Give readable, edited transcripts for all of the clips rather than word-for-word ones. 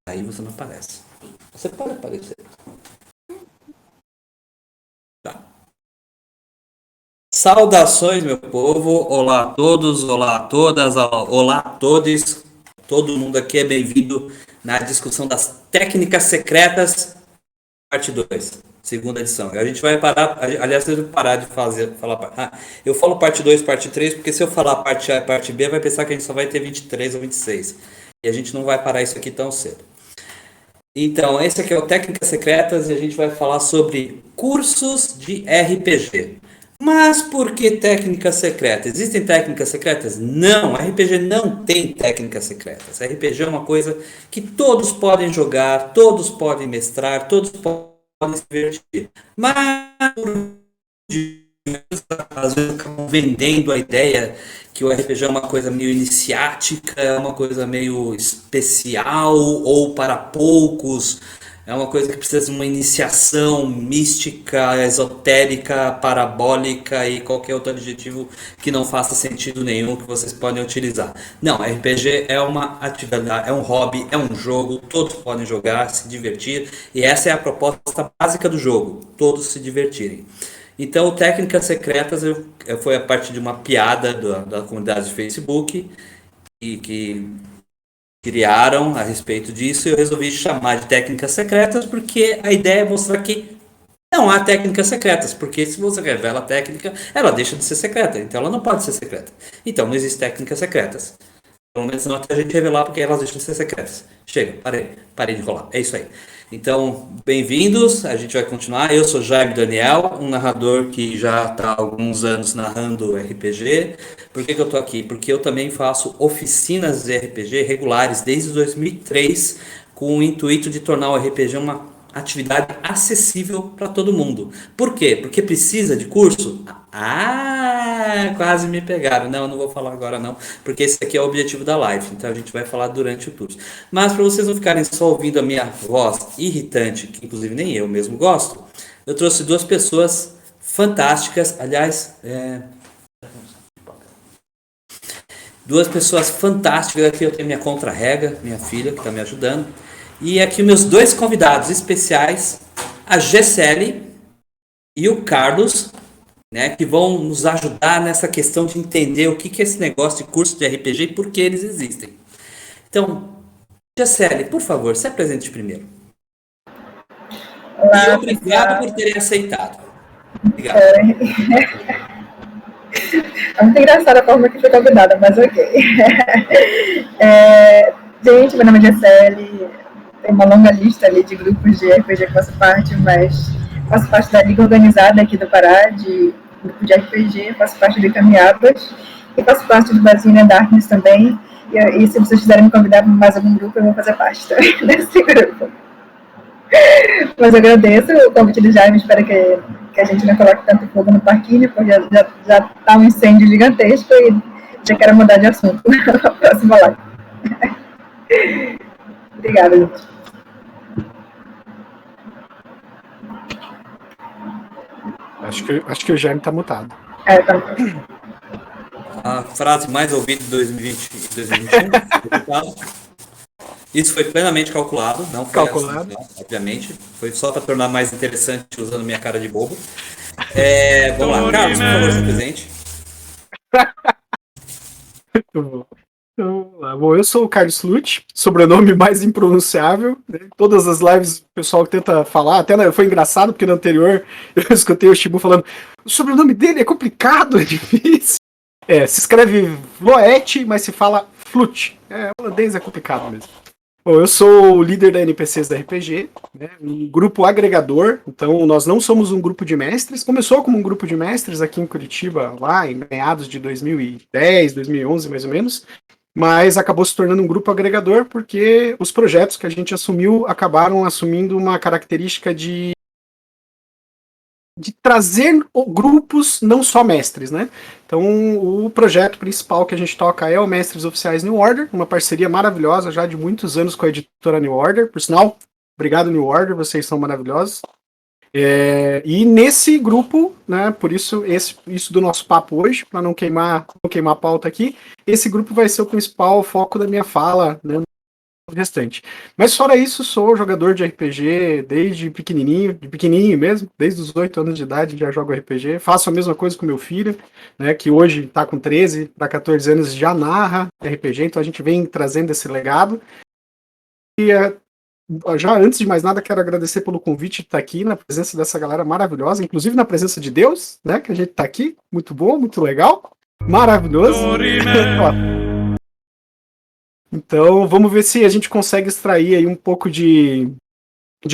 Aí você não aparece. Você pode aparecer. Tá. Saudações, meu povo. Olá a todos, olá a todas, olá a todos. Todo mundo aqui é bem-vindo na discussão das técnicas secretas, parte 2, segunda edição. A gente vai parar, aliás, eu vou parar de falar. Eu falo parte 2, parte 3, porque se eu falar parte A e parte B, vai pensar que a gente só vai ter 23 ou 26. E a gente não vai parar isso aqui tão cedo. Então, esse aqui é o Técnicas Secretas e a gente vai falar sobre cursos de RPG. Mas por que técnicas secretas? Existem técnicas secretas? Não, RPG não tem técnicas secretas. RPG é uma coisa que todos podem jogar, todos podem mestrar, todos podem se divertir. Mas às vezes acabam vendendo a ideia que o RPG é uma coisa meio iniciática, é uma coisa meio especial ou para poucos, é uma coisa que precisa de uma iniciação mística, esotérica, parabólica e qualquer outro adjetivo que não faça sentido nenhum que vocês podem utilizar. Não, RPG é uma atividade, é um hobby, é um jogo, todos podem jogar, se divertir, e essa é a proposta básica do jogo, todos se divertirem. Então, técnicas secretas foi a partir de uma piada da comunidade de Facebook que criaram a respeito disso. E eu resolvi chamar de técnicas secretas porque a ideia é mostrar que não há técnicas secretas, porque se você revela a técnica, ela deixa de ser secreta, então ela não pode ser secreta. Então não existem técnicas secretas. Pelo menos não até a gente revelar, porque elas deixam de ser secretas. Chega, parei de enrolar. É isso aí. Então, bem-vindos, a gente vai continuar. Eu sou Jaime Daniel, um narrador que já está há alguns anos narrando RPG. Por que eu estou aqui? Porque eu também faço oficinas de RPG regulares desde 2003, com o intuito de tornar o RPG uma atividade acessível para todo mundo. Por quê? Porque precisa de curso? Quase me pegaram. Não, eu não vou falar agora não, porque esse aqui é o objetivo da live, então a gente vai falar durante o curso. Mas para vocês não ficarem só ouvindo a minha voz irritante, que inclusive nem eu mesmo gosto, eu trouxe duas pessoas fantásticas, aliás, duas pessoas fantásticas. Aqui eu tenho minha contra-rega, minha filha, que está me ajudando. E aqui meus dois convidados especiais, a Gessele e o Carlos, né, que vão nos ajudar nessa questão de entender o que é esse negócio de curso de RPG e por que eles existem. Então, Gessele, por favor, se apresente primeiro. E Olá, obrigado pessoal. por terem aceitado. Obrigado. É muito engraçada a forma que fui convidada, mas ok. Gente, meu nome é Gisele. Tem uma longa lista ali de grupos de RPG que faço parte, mas faço parte da Liga Organizada aqui do Pará, de grupo de RPG, faço parte de Caminhadas e faço parte do Basina Darkness também. E se vocês quiserem me convidar para mais algum grupo, eu vou fazer parte desse grupo. Mas eu agradeço o convite do Jaime, espero que a gente não coloque tanto fogo no parquinho, porque já tá um incêndio gigantesco e já quero mudar de assunto na próxima live. Obrigada, gente. Acho que o Jaime tá mutado. Tá. A frase mais ouvida de 2020 e 2021. Isso foi plenamente calculado, não foi Calculado. Assim, obviamente. Foi só para tornar mais interessante usando minha cara de bobo. Vamos lá, Carlos, por favor, se apresente. Bom, eu sou o Carlos Lute, sobrenome mais impronunciável, né? Todas as lives o pessoal tenta falar, até foi engraçado porque no anterior eu escutei o Shibu falando o sobrenome dele é complicado, é difícil. Se escreve Loete, mas se fala Flute. Holandês é complicado mesmo. Bom, eu sou o líder da NPCs da RPG, né? Um grupo agregador, então nós não somos um grupo de mestres, começou como um grupo de mestres aqui em Curitiba, lá em meados de 2010, 2011 mais ou menos, mas acabou se tornando um grupo agregador porque os projetos que a gente assumiu acabaram assumindo uma característica de de trazer grupos, não só mestres, né? Então, o projeto principal que a gente toca é o Mestres Oficiais New Order, uma parceria maravilhosa já de muitos anos com a editora New Order. Por sinal, obrigado New Order, vocês são maravilhosos. E nesse grupo, né, por isso isso do nosso papo hoje, para não queimar a pauta aqui, esse grupo vai ser o principal foco da minha fala, né, no restante. Mas fora isso, sou jogador de RPG desde pequenininho, de pequenininho mesmo, desde os 8 anos de idade já jogo RPG, faço a mesma coisa com meu filho, né, que hoje está com 13 para 14 anos, já narra RPG, então a gente vem trazendo esse legado. E já antes de mais nada, quero agradecer pelo convite de estar aqui, na presença dessa galera maravilhosa, inclusive na presença de Deus, né? Que a gente está aqui. Muito bom, muito legal. Maravilhoso. Então, vamos ver se a gente consegue extrair aí um pouco de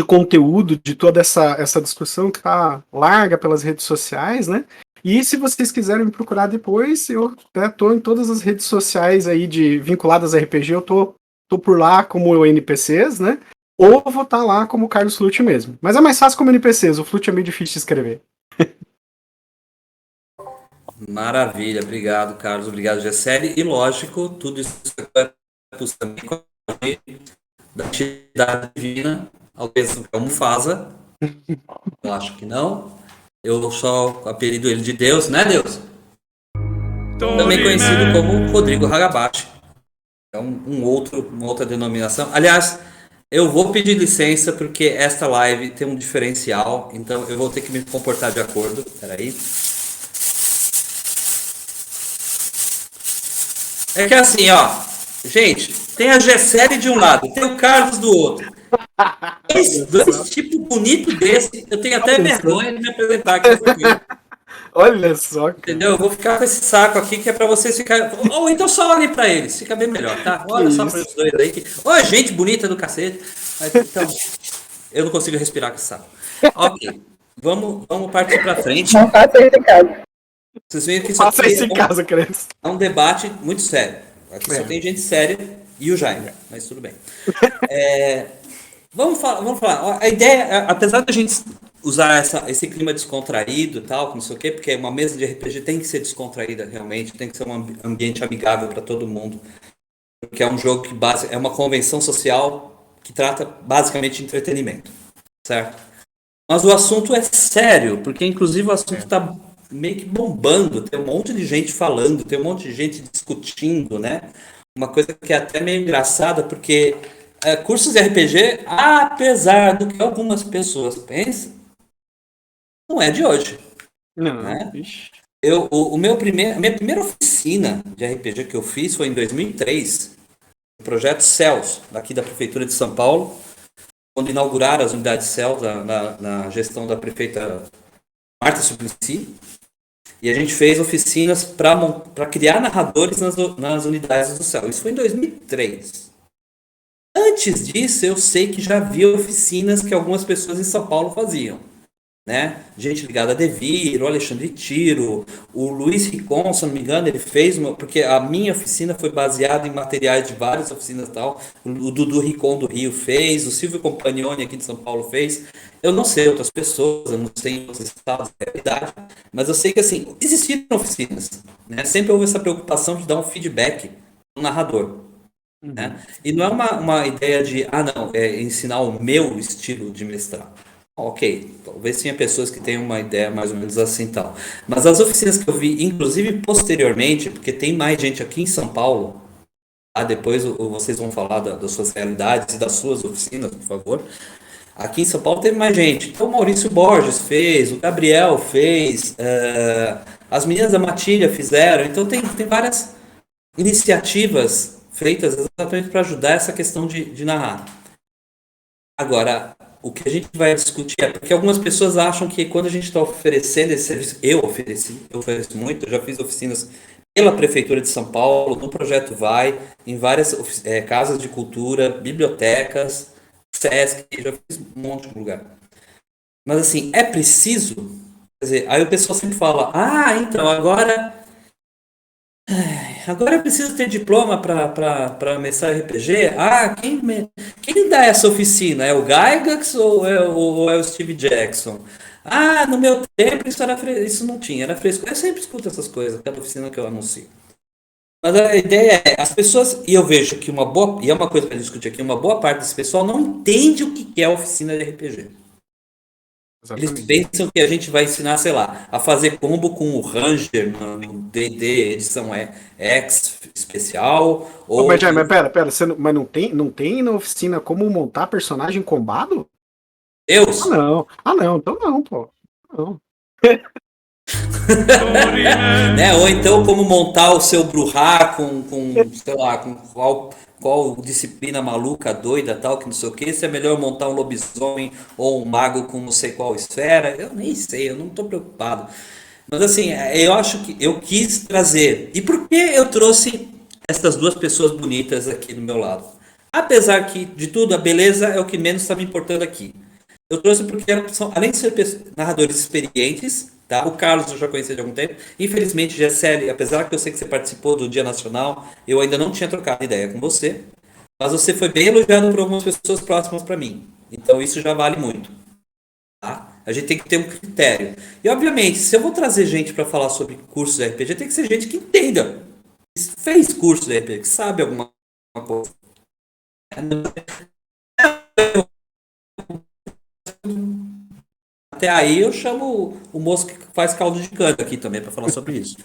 conteúdo de toda essa discussão que tá larga pelas redes sociais, né? E se vocês quiserem me procurar depois, eu tô em todas as redes sociais aí vinculadas a RPG, eu tô por lá como NPCs, né? Ou vou estar lá como Carlos Flute mesmo. Mas é mais fácil como NPCs, o Flute é meio difícil de escrever. Maravilha, obrigado, Carlos, obrigado, Gessele. E lógico, tudo isso é possível também com a da entidade divina, talvez é um Mufasa. Eu acho que não. Eu só apelido ele de Deus, né, Deus? Também conhecido como Rodrigo Hagabashi. É uma outra denominação. Aliás, eu vou pedir licença porque esta live tem um diferencial, então eu vou ter que me comportar de acordo. Peraí. É que assim, ó, gente, tem a Gessele de um lado, tem o Carlos do outro. Dois tipos bonitos desse, eu tenho até vergonha de me apresentar aqui. Olha só, cara. Entendeu? Eu vou ficar com esse saco aqui que é pra vocês ficarem. Ou então só olhem pra eles, fica bem melhor, tá? Olha só pra eles dois aí. Ô, gente bonita do cacete. Mas, então, eu não consigo respirar com esse saco. Ok, vamos partir pra frente. Não faça isso em casa. Vocês veem que isso Faça aqui isso em casa, Cresce. é um debate muito sério. Aqui só tem gente séria e o Jaime, mas tudo bem. Vamos falar. A ideia, apesar da gente usar esse clima descontraído e tal, não sei o quê, porque uma mesa de RPG tem que ser descontraída realmente, tem que ser um ambiente amigável para todo mundo, porque é um jogo que é uma convenção social que trata basicamente de entretenimento, certo? Mas o assunto é sério, porque inclusive o assunto está meio que bombando, tem um monte de gente falando, tem um monte de gente discutindo, né? Uma coisa que é até meio engraçada, porque cursos de RPG, apesar do que algumas pessoas pensam, não é de hoje. Não, né? A minha primeira oficina de RPG que eu fiz foi em 2003, no projeto Céus, daqui da Prefeitura de São Paulo, quando inauguraram as unidades Céus na gestão da prefeita Marta Suplicy, e a gente fez oficinas para criar narradores nas unidades do Céu. Isso foi em 2003. Antes disso, eu sei que já havia oficinas que algumas pessoas em São Paulo faziam. Né? Gente ligada a Devir, o Alexandre Tiro, o Luiz Ricon, se não me engano, ele fez porque a minha oficina foi baseada em materiais de várias oficinas e tal. O Dudu Ricon do Rio fez, o Silvio Compagnoni aqui de São Paulo fez. Eu não sei outras pessoas, eu não sei em outros estados da realidade, mas eu sei que assim, existiram oficinas, né? Sempre houve essa preocupação de dar um feedback ao narrador. Né? E não é uma ideia de, ensinar o meu estilo de mestrar. Ok, talvez tenha pessoas que tenham uma ideia mais ou menos assim tal. Mas as oficinas que eu vi, inclusive posteriormente, porque tem mais gente aqui em São Paulo, depois vocês vão falar das suas realidades e das suas oficinas, por favor. Aqui em São Paulo teve mais gente. Então o Maurício Borges fez, o Gabriel fez, as meninas da Matilha fizeram. Então tem várias iniciativas feitas exatamente para ajudar essa questão de narrar. Agora, o que a gente vai discutir é porque algumas pessoas acham que quando a gente está oferecendo esse serviço, eu ofereço muito, eu já fiz oficinas pela Prefeitura de São Paulo, no Projeto Vai, em várias casas de cultura, bibliotecas, SESC, já fiz um monte de lugar. Mas assim, é preciso, quer dizer, aí o pessoal sempre fala, então agora é preciso ter diploma para mestrar RPG? Quem dá essa oficina? É o Gygax ou é o Steve Jackson? Ah, no meu tempo isso não tinha, era fresco. Eu sempre escuto essas coisas, cada oficina que eu anuncio. Mas a ideia é, as pessoas, e eu vejo que uma boa, e é uma coisa para discutir aqui, uma boa parte desse pessoal não entende o que é oficina de RPG. Eles Exatamente. pensam que a gente vai ensinar, sei lá, a fazer combo com o Ranger no D&D edição X especial, Ô, ou mas pera, mas não tem na oficina como montar personagem combado? Deus, Ah, não, então não, pô. Não. né? Ou então como montar o seu Bruhá com sei lá, com qual disciplina maluca, doida, tal, que não sei o que, se é melhor montar um lobisomem ou um mago com não sei qual esfera, eu nem sei, eu não tô preocupado. Mas assim, eu acho que eu quis trazer. E por que eu trouxe essas duas pessoas bonitas aqui do meu lado? Apesar que, de tudo, a beleza é o que menos está me importando aqui. Eu trouxe porque são, além de ser narradores experientes, tá? O Carlos eu já conhecia de algum tempo. Infelizmente, Gisele, apesar que eu sei que você participou do Dia Nacional, eu ainda não tinha trocado ideia com você. Mas você foi bem elogiado por algumas pessoas próximas para mim. Então isso já vale muito. Tá? A gente tem que ter um critério. E obviamente, se eu vou trazer gente para falar sobre cursos de RPG, tem que ser gente que entenda, que fez curso de RPG, que sabe alguma coisa. Até aí eu chamo o moço que faz caldo de cana aqui também para falar sobre isso.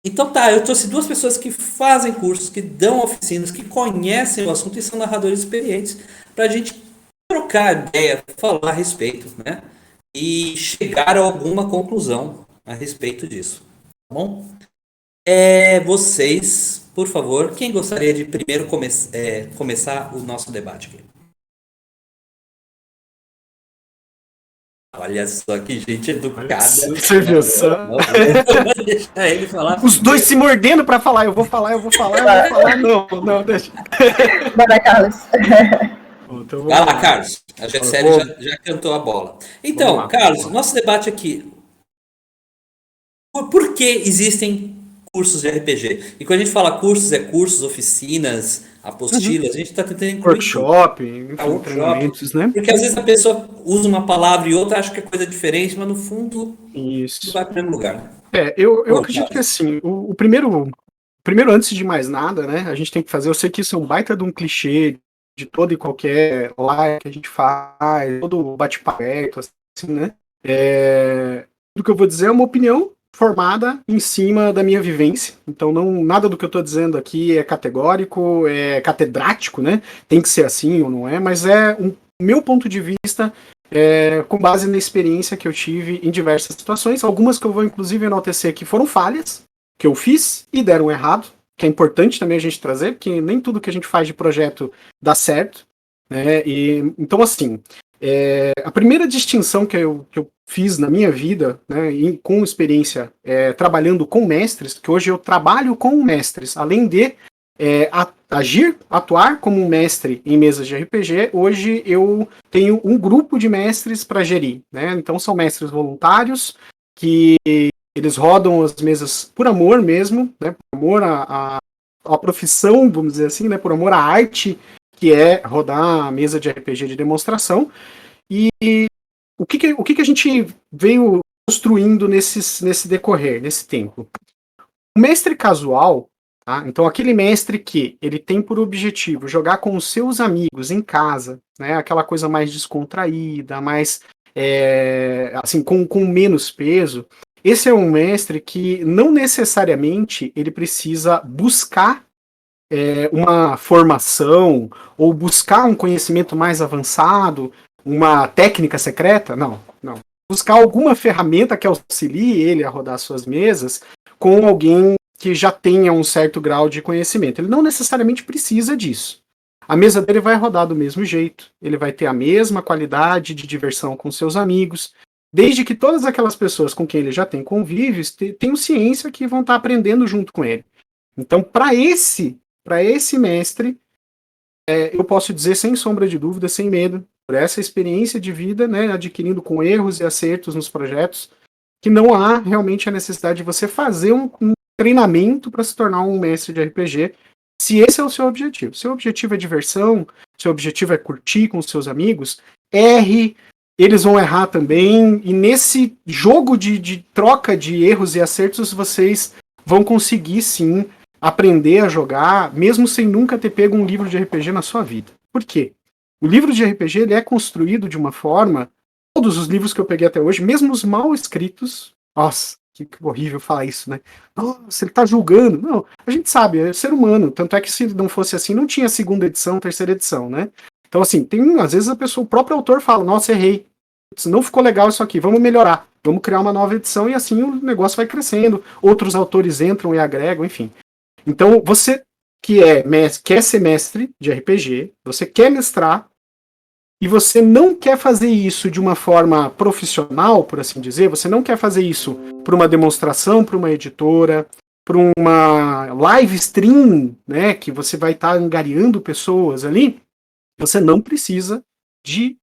Então tá, eu trouxe duas pessoas que fazem cursos, que dão oficinas, que conhecem o assunto e são narradores experientes para a gente trocar ideia, falar a respeito, né? E chegar a alguma conclusão a respeito disso, tá bom? Vocês, por favor, quem gostaria de primeiro começar o nosso debate aqui? Olha só que gente educada. Você viu só? Eu vou deixar ele falar Os dois primeiro. se mordendo pra falar, eu vou falar, eu vou falar, eu vou falar. Não, não, deixa. Vai lá, Carlos. Então Vai vamos lá, lá. Carlos. A Gisele Vou, já cantou a bola. vamos Então, lá, vamos Carlos, lá. nosso debate aqui. Por que existem cursos de RPG? E quando a gente fala cursos, é cursos, oficinas, Uhum. apostilas, a gente está tentando incluir tudo. Workshop, A enfim, workshop. treinamentos, né? Porque às vezes a pessoa usa uma palavra e outra acha que é coisa diferente, mas no fundo tudo Isso. vai para o mesmo lugar. Né? Eu Ô, acredito que Carlos. assim, o primeiro, antes de mais nada, né, a gente tem que fazer, eu sei que isso é um baita de um clichê de todo e qualquer live que a gente faz, todo bate-papo aberto, assim, né? Tudo que eu vou dizer é uma opinião formada em cima da minha vivência. Então, não, nada do que eu estou dizendo aqui é categórico, é catedrático, né? Tem que ser assim ou não é, mas é um meu ponto de vista com base na experiência que eu tive em diversas situações, algumas que eu vou inclusive enaltecer que foram falhas, que eu fiz e deram errado, que é importante também a gente trazer, porque nem tudo que a gente faz de projeto dá certo, né? E, então, assim, a primeira distinção que eu fiz na minha vida, né, com experiência trabalhando com mestres, que hoje eu trabalho com mestres, além de atuar como um mestre em mesas de RPG, hoje eu tenho um grupo de mestres para gerir, né? Então são mestres voluntários que eles rodam as mesas por amor mesmo, né? Por amor à profissão, vamos dizer assim, né? Por amor à arte que é rodar a mesa de RPG de demonstração. E o que a gente veio construindo nesse decorrer, nesse tempo? O mestre casual, tá? Então aquele mestre que ele tem por objetivo jogar com os seus amigos em casa, né? Aquela coisa mais descontraída, mais assim, com menos peso. Esse é um mestre que não necessariamente ele precisa buscar uma formação ou buscar um conhecimento mais avançado, uma técnica secreta, não, não. Buscar alguma ferramenta que auxilie ele a rodar suas mesas com alguém que já tenha um certo grau de conhecimento. Ele não necessariamente precisa disso. A mesa dele vai rodar do mesmo jeito, ele vai ter a mesma qualidade de diversão com seus amigos, desde que todas aquelas pessoas com quem ele já tem convívios tenham ciência que vão estar aprendendo junto com ele. Então, para esse mestre, eu posso dizer sem sombra de dúvida, sem medo, por essa experiência de vida, né, adquirindo com erros e acertos nos projetos, que não há realmente a necessidade de você fazer um treinamento para se tornar um mestre de RPG, se esse é o seu objetivo. Seu objetivo é diversão, seu objetivo é curtir com seus amigos, erre, eles vão errar também, e nesse jogo de troca de erros e acertos, vocês vão conseguir sim aprender a jogar, mesmo sem nunca ter pego um livro de RPG na sua vida. Por quê? O livro de RPG ele é construído de uma forma, todos os livros que eu peguei até hoje, mesmo os mal escritos, nossa, que horrível falar isso, né? Nossa, ele tá julgando. Não, a gente sabe, é ser humano, tanto é que se não fosse assim, não tinha segunda edição, terceira edição, né? Então assim, às vezes o próprio autor fala, nossa, errei, não ficou legal isso aqui, vamos melhorar, vamos criar uma nova edição e assim o negócio vai crescendo, outros autores entram e agregam, enfim. Então, você que quer ser mestre de RPG, você quer mestrar, e você não quer fazer isso de uma forma profissional, por assim dizer, você não quer fazer isso para uma demonstração, para uma editora, para uma live stream, né, que você vai estar angariando pessoas ali, você não precisa de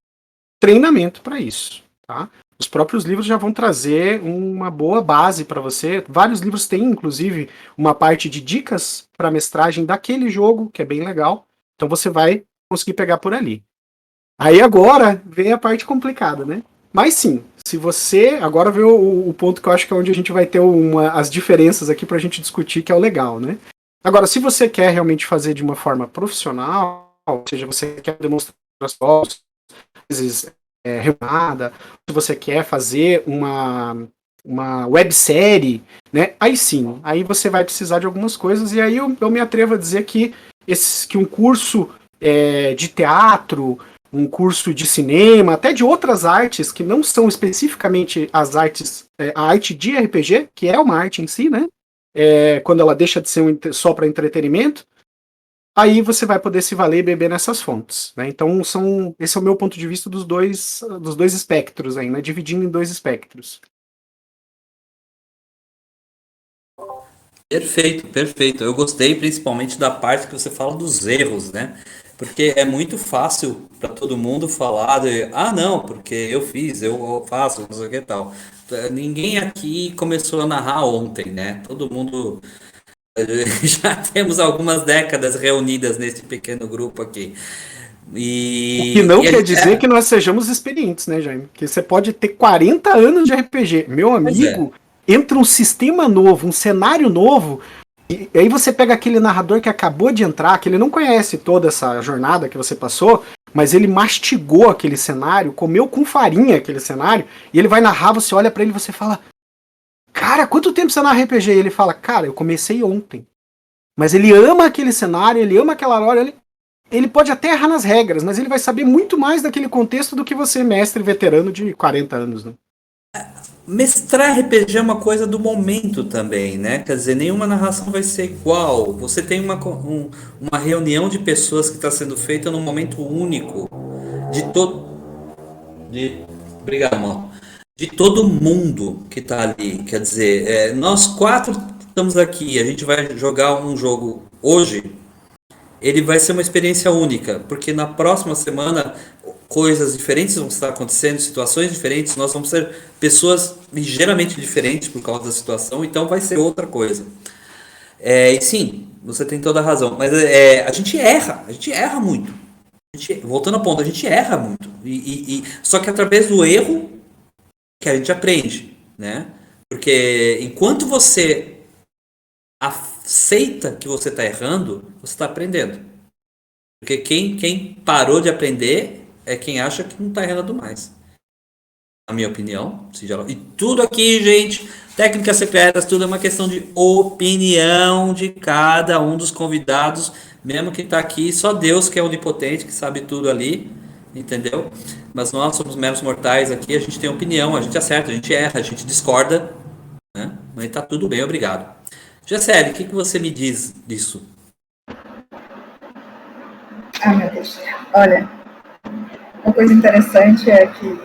treinamento para isso, tá? Os próprios livros já vão trazer uma boa base para você. Vários livros têm, inclusive, uma parte de dicas para mestragem daquele jogo, que é bem legal. Então você vai conseguir pegar por ali. Aí agora vem a parte complicada, né? Mas sim, se você... Agora vem o ponto que eu acho que é onde a gente vai ter as diferenças aqui para a gente discutir, que é o legal, né? Agora, se você quer realmente fazer de uma forma profissional, ou seja, você quer demonstrar as fotos, às vezes remada, se você quer fazer uma websérie, né? Aí sim, aí você vai precisar de algumas coisas, e aí eu me atrevo a dizer que um curso de teatro, um curso de cinema, até de outras artes que não são especificamente as artes, a arte de RPG, que é uma arte em si, né? Quando ela deixa de ser só para entretenimento, aí você vai poder se valer e beber nessas fontes, né? Então esse é o meu ponto de vista dos dois espectros aí, né? Dividindo em dois espectros. Perfeito, perfeito. Eu gostei principalmente da parte que você fala dos erros, né? Porque é muito fácil para todo mundo falar não, porque eu fiz, eu faço, não sei o que e tal. Ninguém aqui começou a narrar ontem, né? Todo mundo já temos algumas décadas reunidas nesse pequeno grupo aqui. O que não quer dizer que nós sejamos experientes, né, Jaime? Porque você pode ter 40 anos de RPG. Meu amigo, entra um sistema novo, um cenário novo, e aí você pega aquele narrador que acabou de entrar, que ele não conhece toda essa jornada que você passou, mas ele mastigou aquele cenário, comeu com farinha aquele cenário, e ele vai narrar, você olha pra ele e você fala, cara, quanto tempo você narra RPG? E ele fala, cara, eu comecei ontem. Mas ele ama aquele cenário, ele ama aquela hora, ele pode até errar nas regras, mas ele vai saber muito mais daquele contexto do que você, mestre veterano de 40 anos, né? Mestrar RPG é uma coisa do momento também, né? Quer dizer, nenhuma narração vai ser igual. Você tem uma reunião de pessoas que está sendo feita num momento único. Obrigado, mano. De todo mundo que está ali. Quer dizer, nós quatro estamos aqui. A gente vai jogar um jogo hoje. Ele vai ser uma experiência única, porque na próxima semana coisas diferentes vão estar acontecendo, situações diferentes, nós vamos ser pessoas ligeiramente diferentes por causa da situação, então vai ser outra coisa. E sim, você tem toda a razão, mas a gente erra muito. Voltando ao ponto, a gente erra muito. Só que através do erro que a gente aprende, né? Porque enquanto você aceita que você está errando, você está aprendendo. Porque quem parou de aprender é quem acha que não está errando mais. Na minha opinião. E tudo aqui, gente, técnicas secretas, tudo é uma questão de opinião de cada um dos convidados. Mesmo quem está aqui, só Deus que é onipotente, que sabe tudo ali. Entendeu? Mas nós somos meros mortais aqui, a gente tem opinião, a gente acerta, a gente erra, a gente discorda. Né? Mas está tudo bem, obrigado. Jaceli, o que você me diz disso? Meu Deus. Olha, uma coisa interessante é que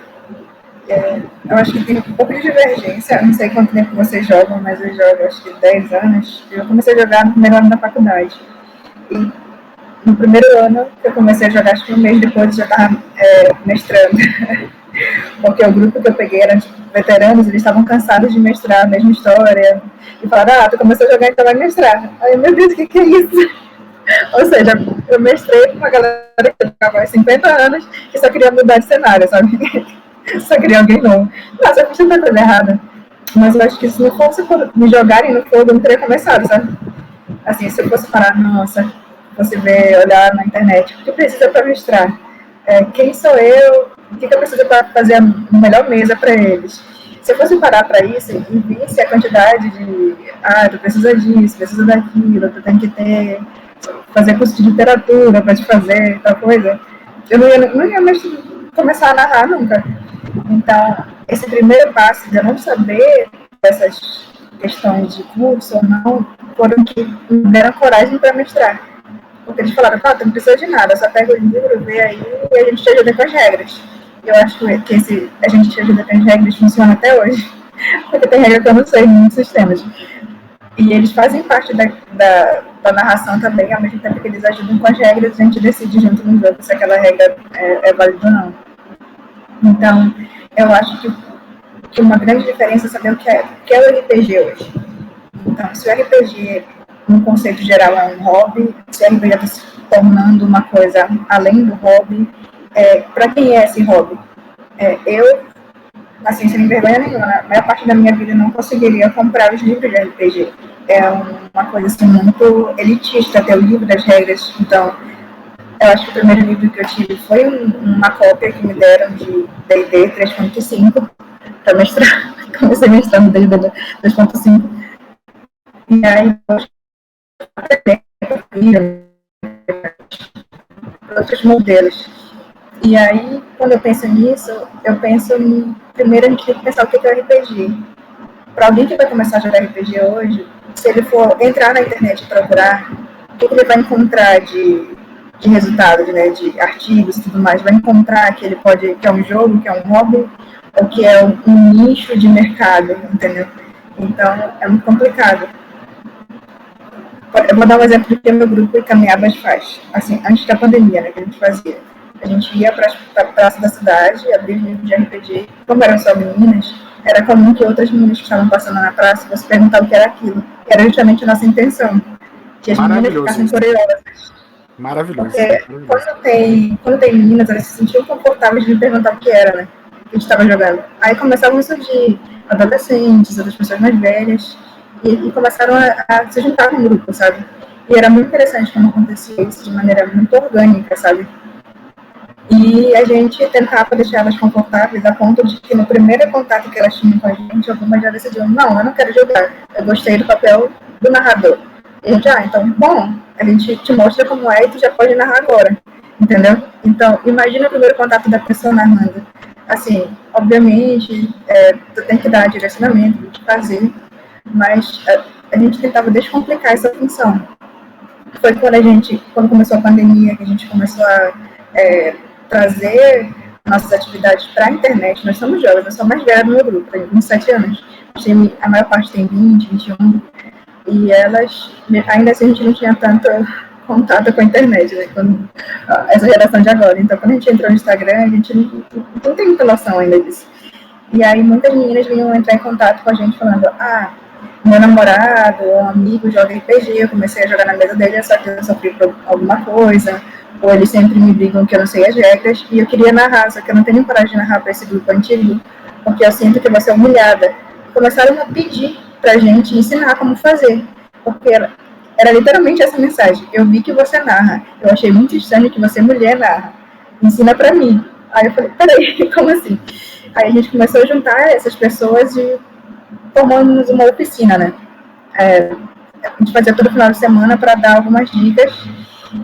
eu acho que tem um pouco de divergência. Eu não sei quanto tempo vocês jogam, mas eu jogo acho que 10 anos. Eu comecei a jogar no primeiro ano da faculdade. E no primeiro ano que eu comecei a jogar, acho que um mês depois eu já estava mestrando. Porque o grupo que eu peguei era de veteranos, eles estavam cansados de mestrar a mesma história. E falaram, tu começou a jogar, então vai mestrar. Aí, meu Deus, o que é isso? Ou seja, eu mestrei com uma galera que jogava há 50 anos que só queria mudar de cenário, sabe? Só queria alguém novo. Nossa, eu fiz tanta coisa errada. Mas eu acho que se não fosse por me jogarem no fogo, eu não teria começado, sabe? Assim, se eu fosse parar, nossa, você ver, olhar na internet, o que precisa para mostrar? Quem sou eu? O que eu preciso para fazer a melhor mesa para eles? Se eu fosse parar para isso e visse a quantidade de, tu precisa disso, precisa daquilo, tu tem que fazer curso de literatura para te fazer tal coisa, eu não ia mais começar a narrar nunca. Então, esse primeiro passo de eu não saber dessas questões de curso ou não, foram que me deram coragem para mestrar. Porque eles falaram, tu não precisa de nada, só pega o livro, vê aí e a gente te ajuda com as regras. Eu acho que a gente te ajuda com as regras funciona até hoje, porque tem regra que eu não sei em muitos sistemas. E eles fazem parte da narração também, ao mesmo tempo que eles ajudam com as regras, a gente decide junto no jogo se aquela regra é válida ou não. Então, eu acho que uma grande diferença é saber o que é o RPG hoje. Então, se o RPG, no conceito geral, é um hobby, se o RPG está se tornando uma coisa além do hobby, para quem é esse hobby? Eu, assim, sem vergonha nenhuma, a maior parte da minha vida eu não conseguiria comprar os livros de RPG. É uma coisa assim, muito elitista ter o livro das regras. Então, eu acho que o primeiro livro que eu tive foi uma cópia que me deram de D&D 3.5 para mestrar. Comecei mestrando D&D 3.5. E aí, outros modelos. E aí, quando eu penso nisso, eu penso primeiro a gente tem que pensar o que é RPG. Para alguém que vai começar a jogar RPG hoje, se ele for entrar na internet e procurar, o que ele vai encontrar de resultados, né, de artigos e tudo mais, vai encontrar que que é um jogo, que é um hobby, ou que é um nicho de mercado, entendeu? Então, é muito complicado. Eu vou dar um exemplo do que meu grupo e Caminhadas faz. Assim, antes da pandemia, né, que a gente fazia. A gente ia para a praça da cidade, abria um livro de RPG. Como eram só meninas, era comum que outras meninas que estavam passando na praça fossem perguntar o que era aquilo. E era justamente a nossa intenção. Que as meninas ficassem curiosas. Maravilhoso. Porque quando tem meninas, elas se sentiam confortáveis de me perguntar o que era, né? Que a gente estava jogando. Aí começavam a surgir adolescentes, outras pessoas mais velhas, e começaram a se juntar no grupo, sabe? E era muito interessante como acontecia isso de maneira muito orgânica, sabe? E a gente tentava deixar elas confortáveis a ponto de que no primeiro contato que elas tinham com a gente, algumas já decidiram, não, eu não quero jogar, eu gostei do papel do narrador. E a gente, então, bom, a gente te mostra como é e tu já pode narrar agora, entendeu? Então, imagina o primeiro contato da pessoa narrando. Assim, obviamente, tu tem que dar direcionamento, o que fazer, mas a gente tentava descomplicar essa função. Foi quando começou a pandemia, que a gente começou a trazer nossas atividades para a internet. Nós somos jovens, eu sou mais velha do meu grupo, tenho 27 anos. A maior parte tem 20, 21. E elas, ainda assim, a gente não tinha tanto contato com a internet, né? Essa geração de agora. Então, quando a gente entrou no Instagram, a gente não tem muita noção ainda disso. E aí, muitas meninas vinham entrar em contato com a gente falando, meu namorado, um amigo joga RPG, eu comecei a jogar na mesa dele, só que eu sofri por alguma coisa, ou eles sempre me brigam que eu não sei as regras, e eu queria narrar, só que eu não tenho coragem de narrar para esse grupo antigo, porque eu sinto que vou ser humilhada. Começaram a pedir pra gente ensinar como fazer, porque era literalmente essa mensagem, eu vi que você narra, eu achei muito estranho que você mulher narra, ensina pra mim. Aí eu falei, peraí, como assim? Aí a gente começou a juntar essas pessoas e formamos uma oficina, né? A gente fazia todo final de semana para dar algumas dicas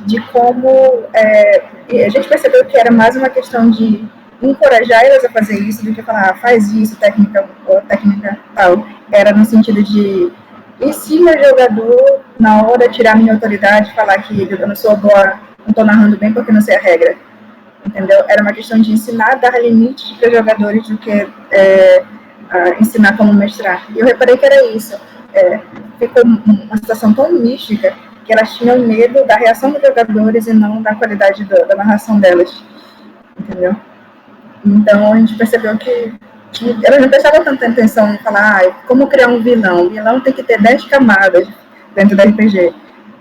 de como... a gente percebeu que era mais uma questão de encorajar elas a fazer isso do que falar, faz isso, técnica tal. Era no sentido de, e se meu jogador, na hora, tirar minha autoridade, falar que eu não sou boa, não estou narrando bem porque não sei a regra? Entendeu? Era uma questão de ensinar a dar limites para os jogadores do que ensinar como mestrar. E eu reparei que era isso. Ficou uma situação tão mística que elas tinham medo da reação dos jogadores e não da qualidade da narração delas. Entendeu? Então a gente percebeu que elas não prestavam tanta atenção em falar como criar um vilão. O vilão tem que ter 10 camadas dentro da RPG.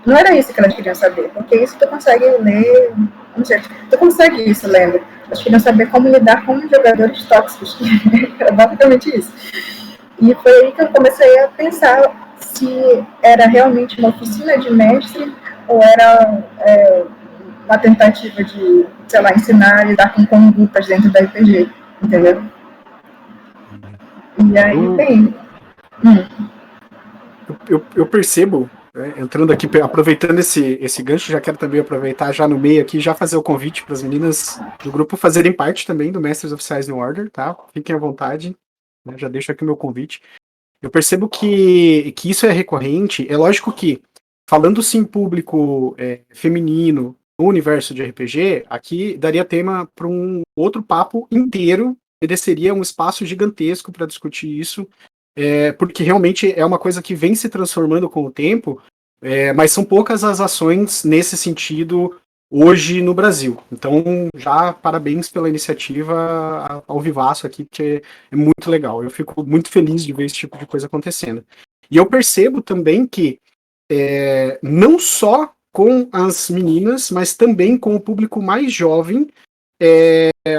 Não era isso que elas queriam saber, porque isso tu consegue ler, não sei, tu consegue isso lendo. Elas queriam saber como lidar com jogadores tóxicos. Era basicamente isso. E foi aí que eu comecei a pensar se era realmente uma oficina de mestre ou era uma tentativa de, sei lá, ensinar a lidar com condutas dentro da RPG, entendeu? E aí, bem... Eu percebo, né, entrando aqui, aproveitando esse gancho, já quero também aproveitar já no meio aqui, já fazer o convite para as meninas do grupo fazerem parte também do Mestres Oficiais New Order, tá? Fiquem à vontade, né, já deixo aqui o meu convite. Eu percebo que isso é recorrente, é lógico que, falando-se em público feminino no universo de RPG, aqui daria tema para um outro papo inteiro, mereceria um espaço gigantesco para discutir isso, porque realmente é uma coisa que vem se transformando com o tempo, mas são poucas as ações nesse sentido hoje no Brasil. Então, já parabéns pela iniciativa ao vivaço aqui, porque é muito legal. Eu fico muito feliz de ver esse tipo de coisa acontecendo. E eu percebo também que não só com as meninas, mas também com o público mais jovem,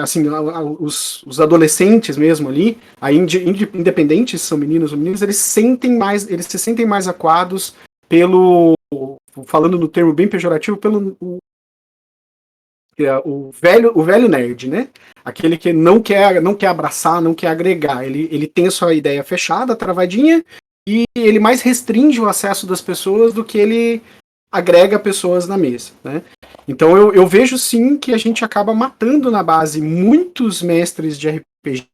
assim, os adolescentes mesmo ali, independentes se são meninos ou meninas, eles se sentem mais acuados pelo, falando no termo bem pejorativo, pelo o velho nerd, né? Aquele que não quer abraçar, não quer agregar. Ele tem a sua ideia fechada, travadinha, e ele mais restringe o acesso das pessoas do que ele agrega pessoas na mesa, né? Então eu vejo sim que a gente acaba matando na base muitos mestres de RPG,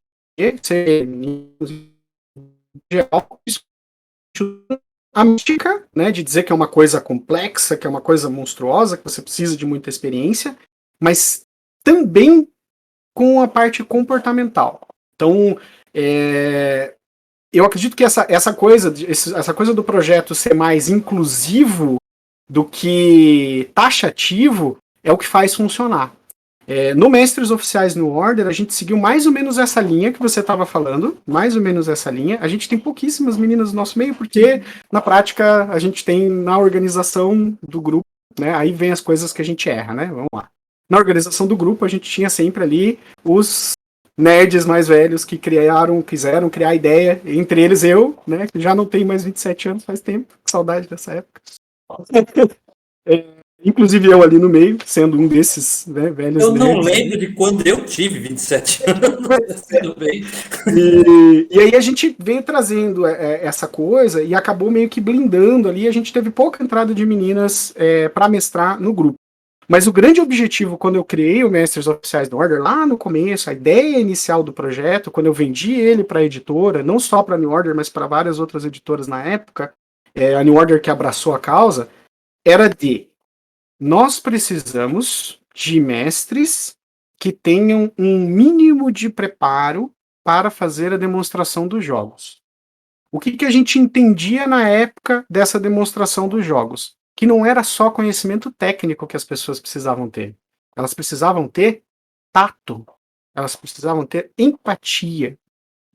a mística, né, de dizer que é uma coisa complexa, que é uma coisa monstruosa, que você precisa de muita experiência, mas também com a parte comportamental. Então, eu acredito que essa coisa do projeto ser mais inclusivo do que taxativo é o que faz funcionar. No Mestres Oficiais New Order, a gente seguiu mais ou menos essa linha que você estava falando, mais ou menos essa linha. A gente tem pouquíssimas meninas no nosso meio, porque na prática a gente tem na organização do grupo, né? Aí vem as coisas que a gente erra, né? Vamos lá. Na organização do grupo, a gente tinha sempre ali os nerds mais velhos que quiseram criar a ideia, entre eles eu, né? Que já não tenho mais 27 anos, faz tempo, saudade dessa época. Inclusive eu ali no meio, sendo um desses, né, velhos Eu não nerds. lembro de quando eu tive 27 anos. Tudo bem. E aí a gente veio trazendo essa coisa e acabou meio que blindando ali. A gente teve pouca entrada de meninas para mestrar no grupo. Mas o grande objetivo, quando eu criei o Mestres Oficiais do Order, lá no começo, a ideia inicial do projeto, quando eu vendi ele para a editora, não só para a New Order, mas para várias outras editoras na época, a New Order que abraçou a causa, era de nós precisamos de mestres que tenham um mínimo de preparo para fazer a demonstração dos jogos. O que a gente entendia na época dessa demonstração dos jogos? Que não era só conhecimento técnico que as pessoas precisavam ter. Elas precisavam ter tato. Elas precisavam ter empatia.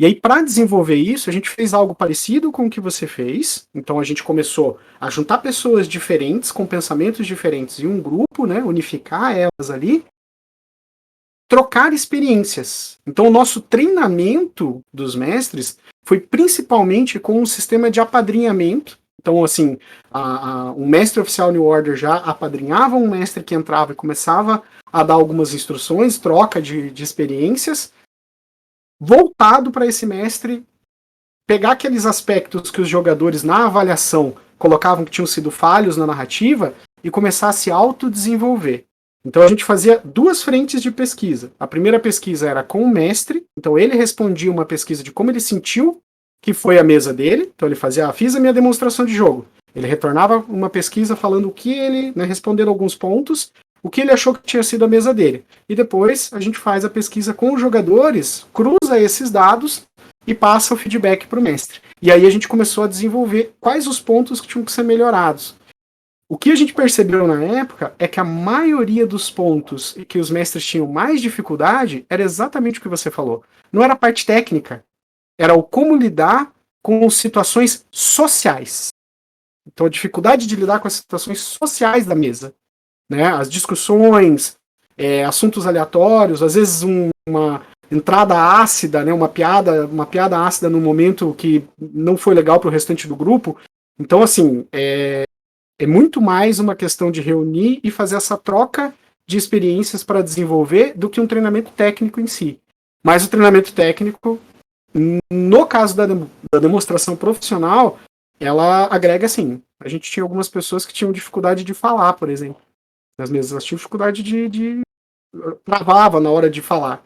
E aí, para desenvolver isso, a gente fez algo parecido com o que você fez. Então, a gente começou a juntar pessoas diferentes, com pensamentos diferentes, em um grupo, né, unificar elas ali, trocar experiências. Então, o nosso treinamento dos mestres foi principalmente com um sistema de apadrinhamento. Então, assim, um mestre oficial New Order já apadrinhava um mestre que entrava e começava a dar algumas instruções, troca de experiências, voltado para esse mestre pegar aqueles aspectos que os jogadores na avaliação colocavam que tinham sido falhos na narrativa e começar a se autodesenvolver. Então a gente fazia duas frentes de pesquisa. A primeira pesquisa era com o mestre, então ele respondia uma pesquisa de como ele sentiu que foi a mesa dele, então ele fazia, fiz a minha demonstração de jogo. Ele retornava uma pesquisa falando o que ele, né, respondendo alguns pontos, o que ele achou que tinha sido a mesa dele. E depois a gente faz a pesquisa com os jogadores, cruza esses dados e passa o feedback para o mestre. E aí a gente começou a desenvolver quais os pontos que tinham que ser melhorados. O que a gente percebeu na época é que a maioria dos pontos que os mestres tinham mais dificuldade era exatamente o que você falou. Não era a parte técnica, era o como lidar com situações sociais. Então a dificuldade de lidar com as situações sociais da mesa. Né, as discussões, assuntos aleatórios, às vezes uma entrada ácida, né, uma piada ácida no momento que não foi legal para o restante do grupo. Então, assim, é muito mais uma questão de reunir e fazer essa troca de experiências para desenvolver do que um treinamento técnico em si. Mas o treinamento técnico, no caso da demonstração profissional, ela agrega, assim, a gente tinha algumas pessoas que tinham dificuldade de falar, por exemplo. Nas mesas, elas tinham dificuldade de travava na hora de falar.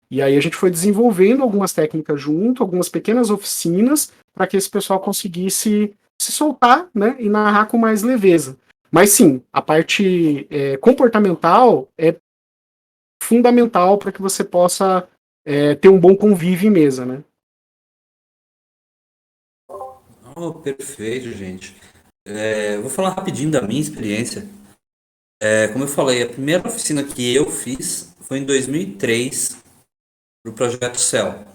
E aí a gente foi desenvolvendo algumas técnicas junto, algumas pequenas oficinas, para que esse pessoal conseguisse se soltar, né, e narrar com mais leveza. Mas sim, a parte comportamental é fundamental para que você possa ter um bom convívio em mesa, né? Oh, perfeito, gente. Vou falar rapidinho da minha experiência. Como eu falei, a primeira oficina que eu fiz foi em 2003 para o Projeto Céu.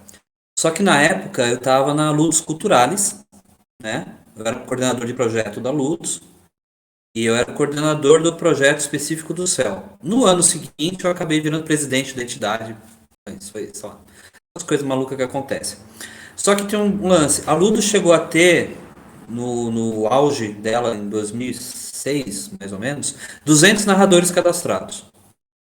Só que na época eu estava na Ludus Culturalis, né? Eu era coordenador de projeto da Ludus e eu era coordenador do projeto específico do Céu. No ano seguinte eu acabei virando presidente da entidade. Isso foi, sei lá, umas coisas malucas que acontecem. Só que tem um lance. A Ludus chegou a ter, no auge dela, em 2006, mais ou menos, 200 narradores cadastrados.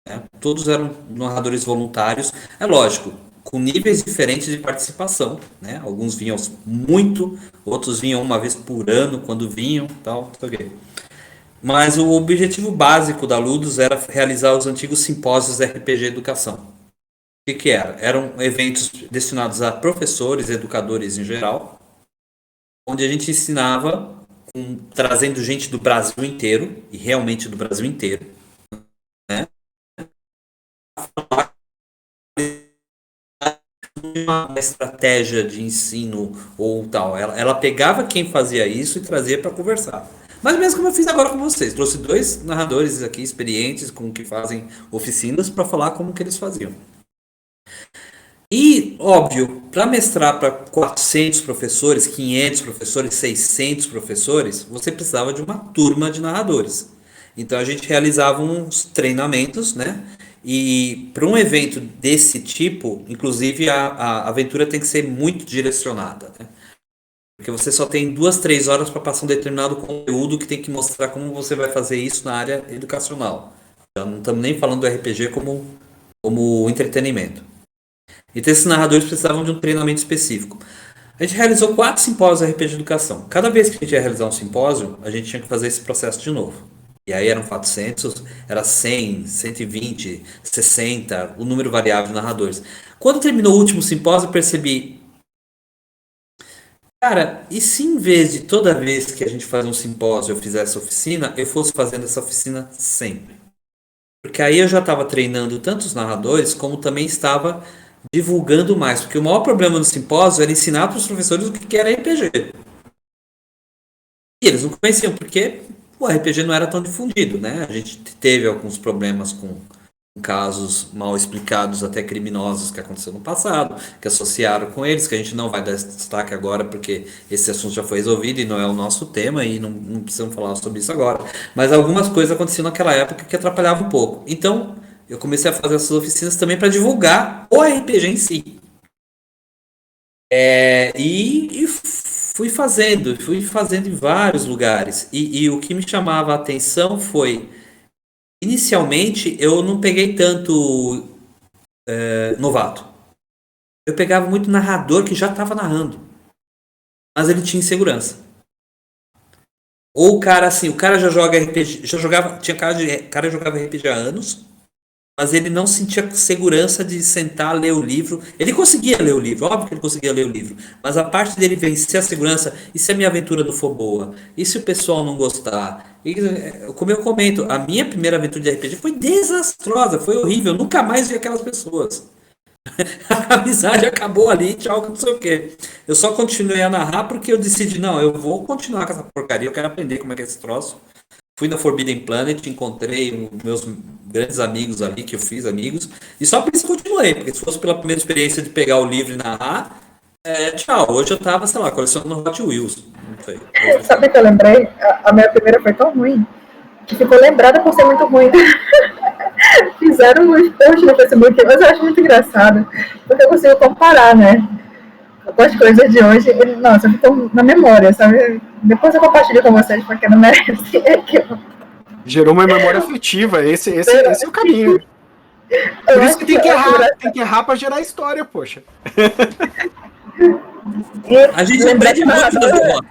Né? Todos eram narradores voluntários. É lógico, com níveis diferentes de participação. Né? Alguns vinham muito, outros vinham uma vez por ano, quando vinham, tal, ok. Mas o objetivo básico da Ludus era realizar os antigos simpósios RPG Educação. O que era? Eram eventos destinados a professores, educadores em geral, onde a gente ensinava, trazendo gente do Brasil inteiro, e realmente do Brasil inteiro, né? Uma estratégia de ensino ou tal. Ela pegava quem fazia isso e trazia para conversar. Mas mesmo como eu fiz agora com vocês, trouxe 2 narradores aqui experientes com que fazem oficinas para falar como que eles faziam. E, óbvio, para mestrar para 400 professores, 500 professores, 600 professores, você precisava de uma turma de narradores. Então a gente realizava uns treinamentos, né? E para um evento desse tipo, inclusive a aventura tem que ser muito direcionada, né? Porque você só tem 2, 3 horas para passar um determinado conteúdo que tem que mostrar como você vai fazer isso na área educacional. Já não estamos nem falando do RPG como entretenimento. Então esses narradores precisavam de um treinamento específico. A gente realizou 4 simpósios RPG de educação. Cada vez que a gente ia realizar um simpósio, a gente tinha que fazer esse processo de novo. E aí eram 400, era 100, 120, 60, o número variável de narradores. Quando terminou o último simpósio, eu percebi, cara, e se em vez de toda vez que a gente faz um simpósio eu fizesse oficina, eu fosse fazendo essa oficina sempre? Porque aí eu já estava treinando tanto os narradores, como também estava divulgando mais. Porque o maior problema do simpósio era ensinar para os professores o que era RPG. E eles não conheciam, porque o RPG não era tão difundido, né? A gente teve alguns problemas com casos mal explicados, até criminosos, que aconteceram no passado, que associaram com eles, que a gente não vai dar destaque agora, porque esse assunto já foi resolvido e não é o nosso tema, e não precisamos falar sobre isso agora. Mas algumas coisas aconteciam naquela época que atrapalhavam um pouco. Então, eu comecei a fazer essas oficinas também para divulgar o RPG em si. E fui fazendo em vários lugares. E o que me chamava a atenção foi, inicialmente, eu não peguei tanto novato. Eu pegava muito narrador que já estava narrando, mas ele tinha insegurança. Ou o cara assim, o cara já joga RPG, cara jogava RPG há anos, mas ele não sentia segurança de sentar, ler o livro. Ele conseguia ler o livro, óbvio que ele conseguia ler o livro, mas a parte dele vencer a segurança, e se a minha aventura não for boa? E se o pessoal não gostar? E, como eu comento, a minha primeira aventura de RPG foi desastrosa, foi horrível, eu nunca mais vi aquelas pessoas. A amizade acabou ali, tchau, não sei o que. Eu só continuei a narrar porque eu decidi, não, eu vou continuar com essa porcaria, eu quero aprender como é que é esse troço. Fui na Forbidden Planet, encontrei meus grandes amigos ali, que eu fiz amigos, e só por isso continuei, porque se fosse pela primeira experiência de pegar o livro e narrar, tchau, hoje eu tava, sei lá, colecionando Hot Wheels. Não sei. Sabe o que eu lembrei? A minha primeira foi tão ruim que ficou lembrada por ser muito ruim. fizeram uns posts no Facebook, mas eu acho muito engraçado, porque eu consigo comparar, né? Com as coisas de hoje, nossa, ficam na memória, sabe? Depois eu compartilho com vocês, porque não merece. Gerou uma memória afetiva, esse é o caminho. Por isso que tem que errar pra gerar história, poxa. A gente aprende muito na derrota.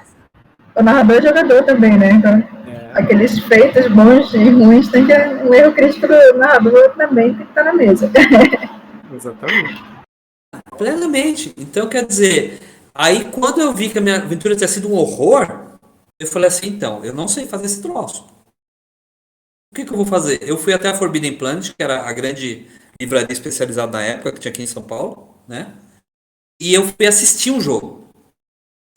O narrador é jogador também, né? Então, aqueles feitos bons e ruins, tem que um erro crítico do narrador também tem que estar na mesa. Exatamente. Plenamente. Então, quer dizer, aí quando eu vi que a minha aventura tinha sido um horror, eu falei assim, então, eu não sei fazer esse troço. O que eu vou fazer? Eu fui até a Forbidden Planet, que era a grande livraria especializada na época, que tinha aqui em São Paulo, né? E eu fui assistir um jogo.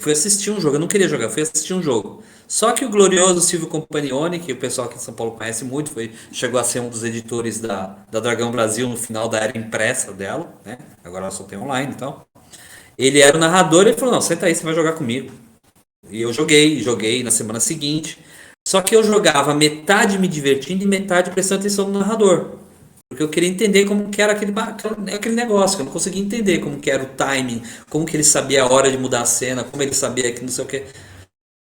Eu não queria jogar, fui assistir um jogo. Só que o glorioso Silvio Compagnoni, que o pessoal aqui em São Paulo conhece muito, chegou a ser um dos editores da Dragão Brasil no final da era impressa dela, né? Agora ela só tem online e tal. Ele era o narrador e ele falou, não, senta aí, você vai jogar comigo. E eu joguei na semana seguinte. Só que eu jogava metade me divertindo e metade prestando atenção no narrador. Porque eu queria entender como que era aquele negócio, que eu não conseguia entender como que era o timing, como que ele sabia a hora de mudar a cena, como ele sabia que não sei o que.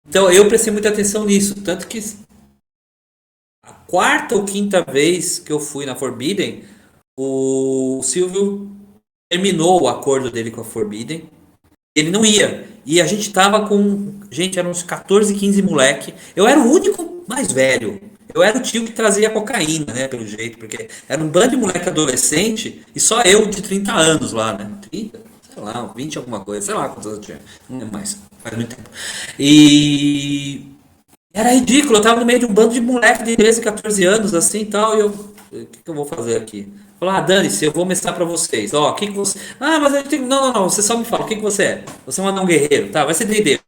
Então eu prestei muita atenção nisso, tanto que a quarta ou quinta vez que eu fui na Forbidden, o Silvio terminou o acordo dele com a Forbidden. Ele não ia. E a gente tava com... Gente, eram uns 14, 15 moleque. Eu era o único mais velho. Eu era o tio que trazia cocaína, né? Pelo jeito. Porque era um bando de moleque adolescente e só eu de 30 anos lá, né? 30? Sei lá, 20 alguma coisa. Sei lá quantos eu tinha. Não lembro mais. Faz muito tempo. E... Era ridículo. Eu tava no meio de um bando de moleque de 13, 14 anos, assim e tal. E eu... O que eu vou fazer aqui? Falar, dane-se, eu vou mestrar pra vocês. Ó, o que você... Ah, mas a gente tem... Não, você só me fala, o que você é? Você é um anão guerreiro, tá? Vai ser D&D.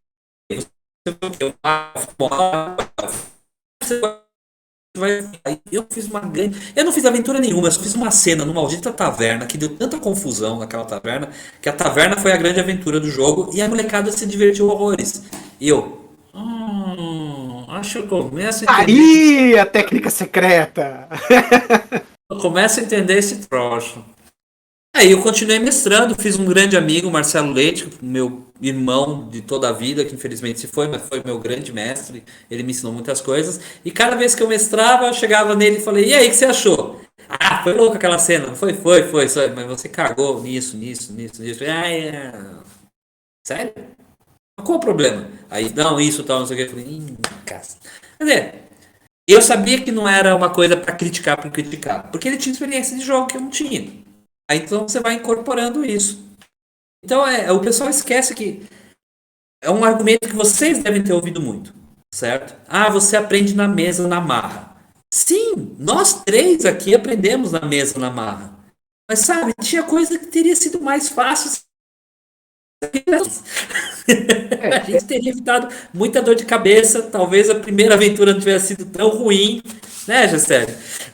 Eu fiz uma grande... Eu não fiz aventura nenhuma, eu só fiz uma cena numa maldita taverna que deu tanta confusão naquela taverna, que a taverna foi a grande aventura do jogo e a molecada se divertiu horrores. E eu... acho que eu começo a entender... Aí, a técnica secreta! Eu começo a entender esse troço. Aí eu continuei mestrando, fiz um grande amigo, Marcelo Leite, meu irmão de toda a vida, que infelizmente se foi, mas foi meu grande mestre, ele me ensinou muitas coisas, e cada vez que eu mestrava, eu chegava nele e falei, e aí, o que você achou? Ah, foi louco aquela cena, foi, mas você cagou nisso. Sério? Mas qual o problema? Aí, não, isso, tal, não sei o que, eu falei, cara. Quer dizer, eu sabia que não era uma coisa para criticar por criticar, porque ele tinha experiência de jogo que eu não tinha. Aí então você vai incorporando isso. Então o pessoal esquece que é um argumento que vocês devem ter ouvido muito, certo? Ah, você aprende na mesa, na marra. Sim, nós três aqui aprendemos na mesa, na marra. Mas sabe, tinha coisa que teria sido mais fácil. A gente teria evitado muita dor de cabeça. Talvez a primeira aventura não tivesse sido tão ruim, né, Gessé?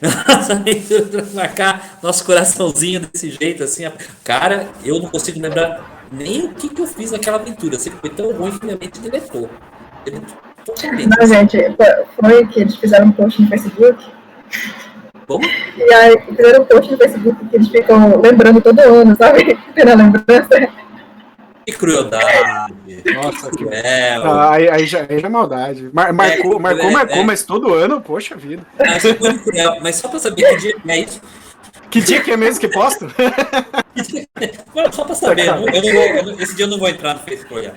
Nossa aventura pra marcar nosso coraçãozinho desse jeito, assim. Cara, eu não consigo lembrar nem o que eu fiz naquela aventura. Assim, foi tão ruim que minha mente deletou. Não, gente, foi que eles fizeram um post no Facebook. Como? E aí fizeram um post no Facebook que eles ficam lembrando todo ano, sabe? Pela lembrança. Que crueldade. Nossa, cruel. Aí já é maldade. Marcou, mas todo ano, poxa vida. Mas muito cruel. Mas só pra saber que dia é isso. Que dia que é mesmo que posto? Só pra saber. Esse dia eu não vou entrar no Facebook.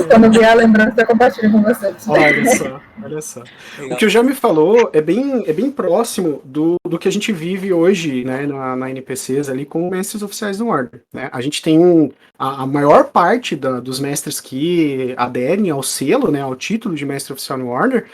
Quando vier a lembrança, eu compartilho com vocês. Olha só. Legal. O que o Jean me falou é bem próximo do que a gente vive hoje, né, na NPCs ali com mestres oficiais do Order. Né? A gente tem a maior parte dos mestres que aderem ao selo, né, ao título de mestre oficial no Order,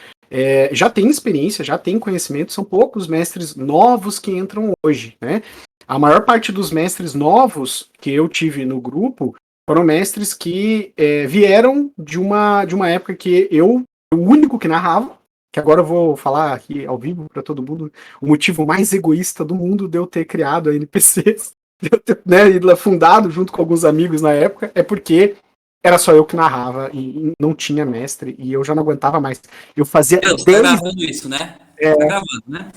já tem experiência, já tem conhecimento, são poucos mestres novos que entram hoje, né? A maior parte dos mestres novos que eu tive no grupo foram mestres que vieram de uma época que eu, o único que narrava, que agora eu vou falar aqui ao vivo para todo mundo, o motivo mais egoísta do mundo de eu ter criado a NPCs, de eu ter, né, fundado junto com alguns amigos na época, é porque era só eu que narrava e não tinha mestre, e eu já não aguentava mais. Eu fazia Você tá 10 gravando isso, né? Você tá gravando, né?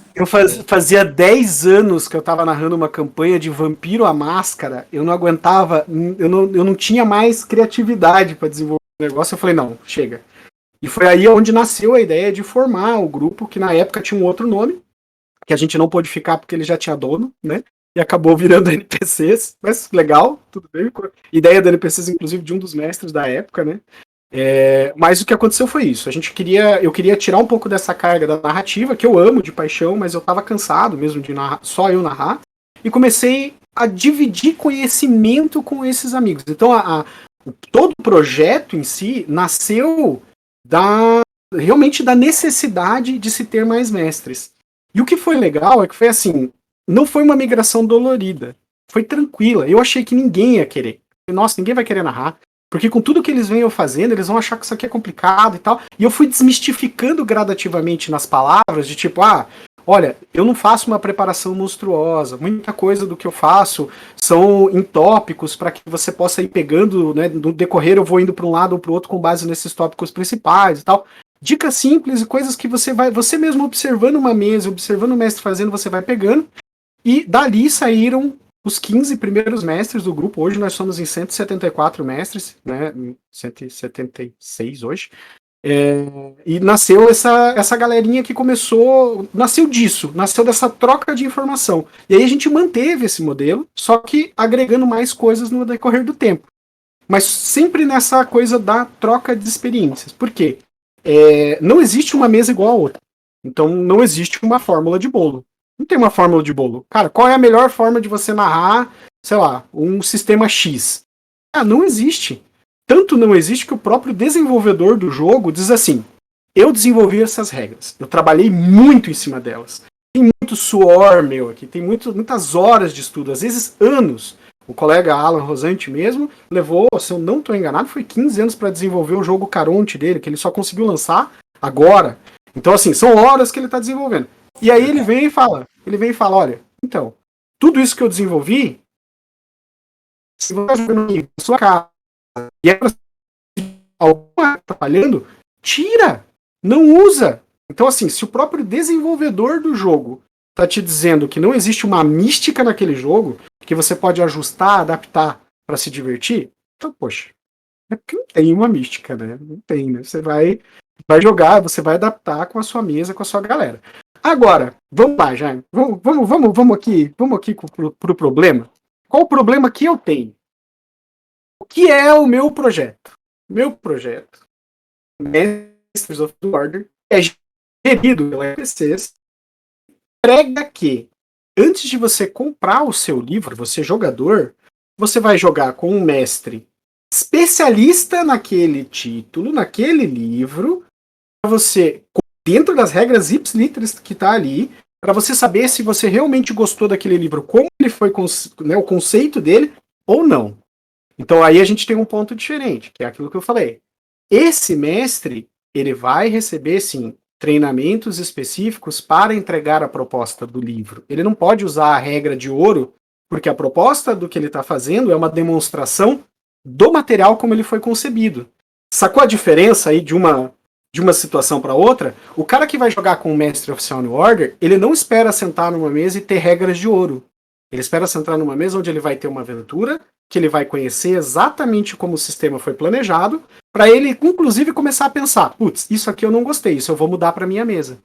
fazia 10 anos que eu tava narrando uma campanha de Vampiro à Máscara, eu não aguentava, eu não tinha mais criatividade para desenvolver o negócio, eu falei, não, chega. E foi aí onde nasceu a ideia de formar o grupo, que na época tinha um outro nome, que a gente não pôde ficar porque ele já tinha dono, né? E acabou virando NPCs, mas legal, tudo bem. Ideia do NPCs, inclusive, de um dos mestres da época, né? Mas o que aconteceu foi isso. Eu queria tirar um pouco dessa carga da narrativa, que eu amo de paixão, mas eu tava cansado mesmo de narrar, só eu narrar, e comecei a dividir conhecimento com esses amigos. Então, todo o projeto em si nasceu realmente da necessidade de se ter mais mestres. E o que foi legal é que foi assim, não foi uma migração dolorida, foi tranquila. Eu achei que ninguém ia querer. Nossa, ninguém vai querer narrar. Porque com tudo que eles vêm eu fazendo, eles vão achar que isso aqui é complicado e tal. E eu fui desmistificando gradativamente nas palavras, de tipo, olha, eu não faço uma preparação monstruosa. Muita coisa do que eu faço são em tópicos para que você possa ir pegando, né? No decorrer eu vou indo para um lado ou para o outro com base nesses tópicos principais e tal. Dicas simples e coisas que você mesmo observando uma mesa, observando o mestre fazendo, você vai pegando. E dali saíram os 15 primeiros mestres do grupo. Hoje nós somos em 174 mestres, né? 176 hoje. E nasceu essa galerinha que nasceu dessa troca de informação. E aí a gente manteve esse modelo, só que agregando mais coisas no decorrer do tempo. Mas sempre nessa coisa da troca de experiências. Por quê? Não existe uma mesa igual a outra. Então não existe uma fórmula de bolo. Não tem uma fórmula de bolo. Cara, qual é a melhor forma de você narrar, sei lá, um sistema X? Não existe. Tanto não existe que o próprio desenvolvedor do jogo diz assim: eu desenvolvi essas regras, eu trabalhei muito em cima delas. Tem muito suor meu aqui, tem muitas horas de estudo, às vezes anos. O colega Alan Rosante mesmo levou, se eu não estou enganado, foi 15 anos para desenvolver o jogo Caronte dele, que ele só conseguiu lançar agora. Então, assim, são horas que ele está desenvolvendo. E aí ele vem e fala, olha, então, tudo isso que eu desenvolvi, se você está jogando na sua casa e é alguma trabalhando, tira, não usa. Então, assim, se o próprio desenvolvedor do jogo está te dizendo que não existe uma mística naquele jogo, que você pode ajustar, adaptar para se divertir, então, poxa, é porque não tem uma mística, né? Não tem, né? Você vai jogar, você vai adaptar com a sua mesa, com a sua galera. Agora, vamos lá, Jaime. Vamos aqui pro problema. Qual o problema que eu tenho? O que é o meu projeto? Meu projeto, Masters of the Order, é gerido pela NPCs, prega que antes de você comprar o seu livro, você jogador, você vai jogar com um mestre especialista naquele título, naquele livro, para você, dentro das regras ipsiliteris que está ali, para você saber se você realmente gostou daquele livro, como ele foi, né, o conceito dele, ou não. Então aí a gente tem um ponto diferente, que é aquilo que eu falei. Esse mestre, ele vai receber, sim, treinamentos específicos para entregar a proposta do livro. Ele não pode usar a regra de ouro, porque a proposta do que ele está fazendo é uma demonstração do material como ele foi concebido. Sacou a diferença aí de uma situação para outra? O cara que vai jogar com o mestre oficial New Order, ele não espera sentar numa mesa e ter regras de ouro. Ele espera sentar numa mesa onde ele vai ter uma aventura, que ele vai conhecer exatamente como o sistema foi planejado, para ele, inclusive, começar a pensar, putz, isso aqui eu não gostei, isso eu vou mudar para minha mesa.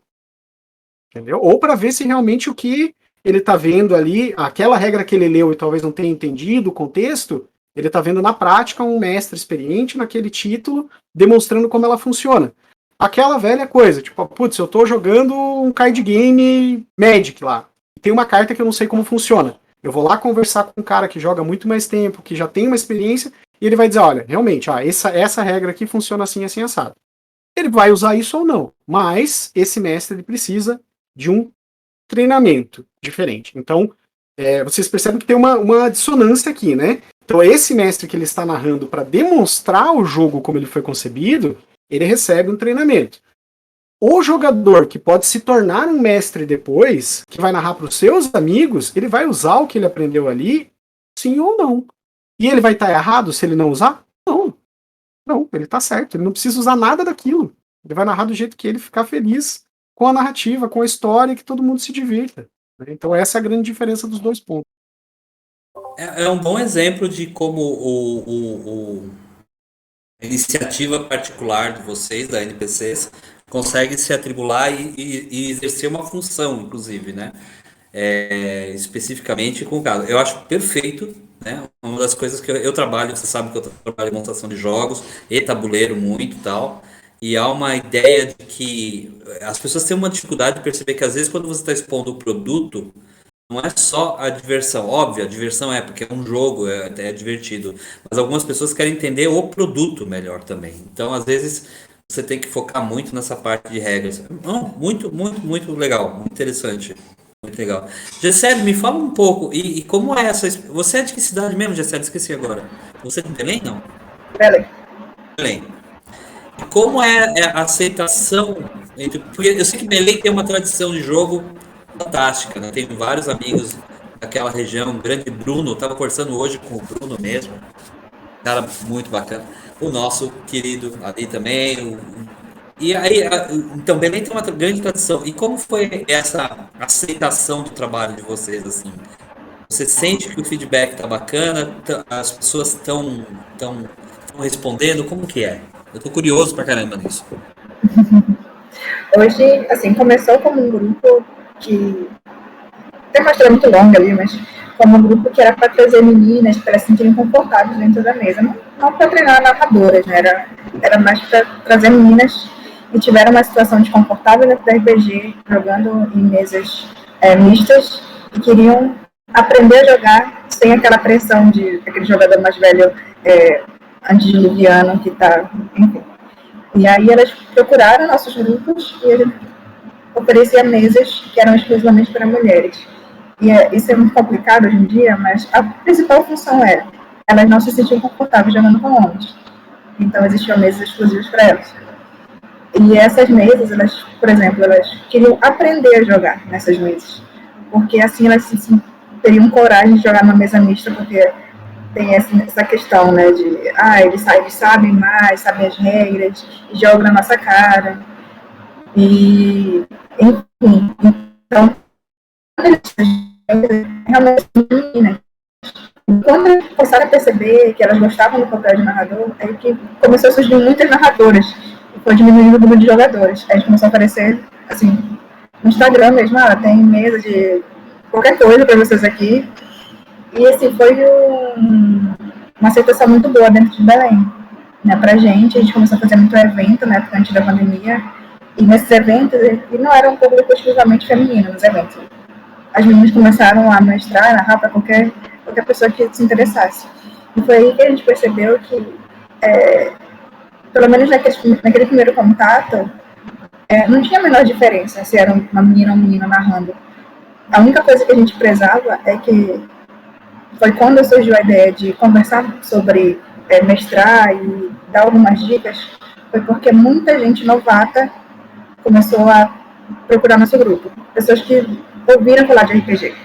Entendeu? Ou para ver se realmente o que ele está vendo ali, aquela regra que ele leu e talvez não tenha entendido o contexto, ele está vendo na prática um mestre experiente naquele título, demonstrando como ela funciona. Aquela velha coisa, tipo, putz, eu estou jogando um card game Magic lá, e tem uma carta que eu não sei como funciona. Eu vou lá conversar com um cara que joga muito mais tempo, que já tem uma experiência, e ele vai dizer, olha, realmente, essa regra aqui funciona assim, assim, assado. Ele vai usar isso ou não, mas esse mestre ele precisa de um treinamento diferente. Então, vocês percebem que tem uma dissonância aqui, né? Então, esse mestre que ele está narrando para demonstrar o jogo como ele foi concebido, ele recebe um treinamento. O jogador que pode se tornar um mestre depois, que vai narrar para os seus amigos, ele vai usar o que ele aprendeu ali, sim ou não. E ele vai estar errado se ele não usar? Não. Não, ele tá certo, ele não precisa usar nada daquilo. Ele vai narrar do jeito que ele ficar feliz com a narrativa, com a história, que todo mundo se divirta. Né? Então essa é a grande diferença dos dois pontos. É um bom exemplo de como a iniciativa particular de vocês, da NPCs, consegue se atribular e exercer uma função, inclusive, né? Especificamente com o caso. Eu acho perfeito, né? Uma das coisas que eu trabalho, você sabe que eu trabalho em montação de jogos e tabuleiro muito e tal. E há uma ideia de que as pessoas têm uma dificuldade de perceber que às vezes quando você está expondo o produto, não é só a diversão. Óbvio, a diversão é porque é um jogo, até divertido. Mas algumas pessoas querem entender o produto melhor também. Então, às vezes, você tem que focar muito nessa parte de regras. Não, muito, muito, muito legal. Muito interessante. Muito legal. Gessé, me fala um pouco. E como é essa. Você é de que cidade mesmo, Gessé? Esqueci agora. Você é de Belém, não? Belém. Belém. E como é a aceitação porque eu sei que Belém tem uma tradição de jogo fantástica, né? Tenho vários amigos daquela região, o grande Bruno, eu estava conversando hoje com o Bruno mesmo, cara muito bacana. O nosso querido ali também. E aí, então, Belém tem uma grande tradição. E como foi essa aceitação do trabalho de vocês, assim? Você sente que o feedback tá bacana? As pessoas estão respondendo? Como que é? Eu tô curioso pra caramba nisso. Hoje, assim, começou como um grupo que tem uma história muito longa ali, mas como um grupo que era para trazer meninas para se sentirem confortáveis dentro da mesa. Não para treinar narradoras, né? Era mais para trazer meninas que tiveram uma situação desconfortável dentro do RPG, jogando em mesas mistas, e queriam aprender a jogar sem aquela pressão de aquele jogador mais velho, antediluviano, que está, enfim. E aí elas procuraram nossos grupos e a gente oferecia mesas que eram exclusivamente para mulheres. E isso é muito complicado hoje em dia, mas a principal função é elas não se sentiam confortáveis jogando com homens. Então existiam mesas exclusivas para elas. E essas mesas, elas, por exemplo, elas queriam aprender a jogar nessas mesas. Porque assim elas teriam coragem de jogar numa mesa mista, porque tem essa questão, né, de eles sabem mais, sabem as regras, e jogam na nossa cara. E, enfim, então, realmente, né? Quando eles começaram a perceber que elas gostavam do papel de narrador, é que começou a surgir muitas narradoras, e foi diminuindo o número de jogadores. Aí a gente começou a aparecer, assim, no Instagram mesmo, tem mesa de qualquer coisa para vocês aqui. E, assim, foi uma aceitação muito boa dentro de Belém, né, pra gente. A gente começou a fazer muito evento, né, antes da pandemia. E nesses eventos, e não era um público exclusivamente feminino nos eventos. As meninas começaram a mestrar, a narrar para qualquer pessoa que se interessasse. E foi aí que a gente percebeu que, pelo menos naquele primeiro contato, não tinha a menor diferença se era uma menina ou um menino narrando. A única coisa que a gente prezava é que foi quando surgiu a ideia de conversar sobre mestrar e dar algumas dicas, foi porque muita gente novata começou a procurar nosso grupo. Pessoas que ouviram falar de RPG.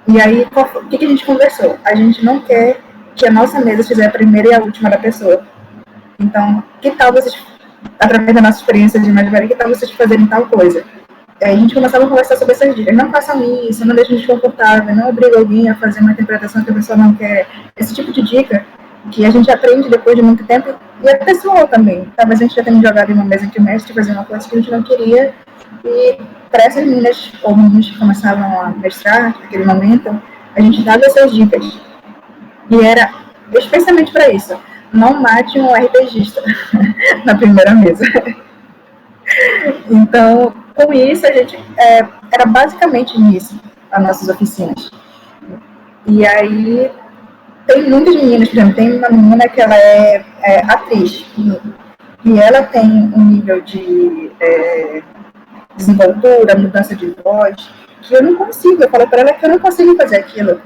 E aí, o que a gente conversou? A gente não quer que a nossa mesa seja a primeira e a última da pessoa. Então, que tal vocês, através da nossa experiência de mais velha, que tal vocês fazerem tal coisa? A gente começava a conversar sobre essas dicas. Não façam isso, não deixem desconfortável, não obriga alguém a fazer uma interpretação que a pessoa não quer. Esse tipo de dica que a gente aprende depois de muito tempo, e é pessoal também. Talvez a gente já tenha jogado em uma mesa de mestre, fazer uma coisa que a gente não queria, e para essas meninas ou meninos que começavam a mestrar naquele momento, a gente dava essas dicas. E era especialmente para isso. Não mate um RPGista na primeira mesa. Então, com isso, a gente era basicamente nisso, as nossas oficinas. E aí, tem muitas meninas, por exemplo, tem uma menina que ela é atriz, e ela tem um nível de desenvoltura, mudança de voz, que eu não consigo. Eu falo para ela que eu não consigo fazer aquilo.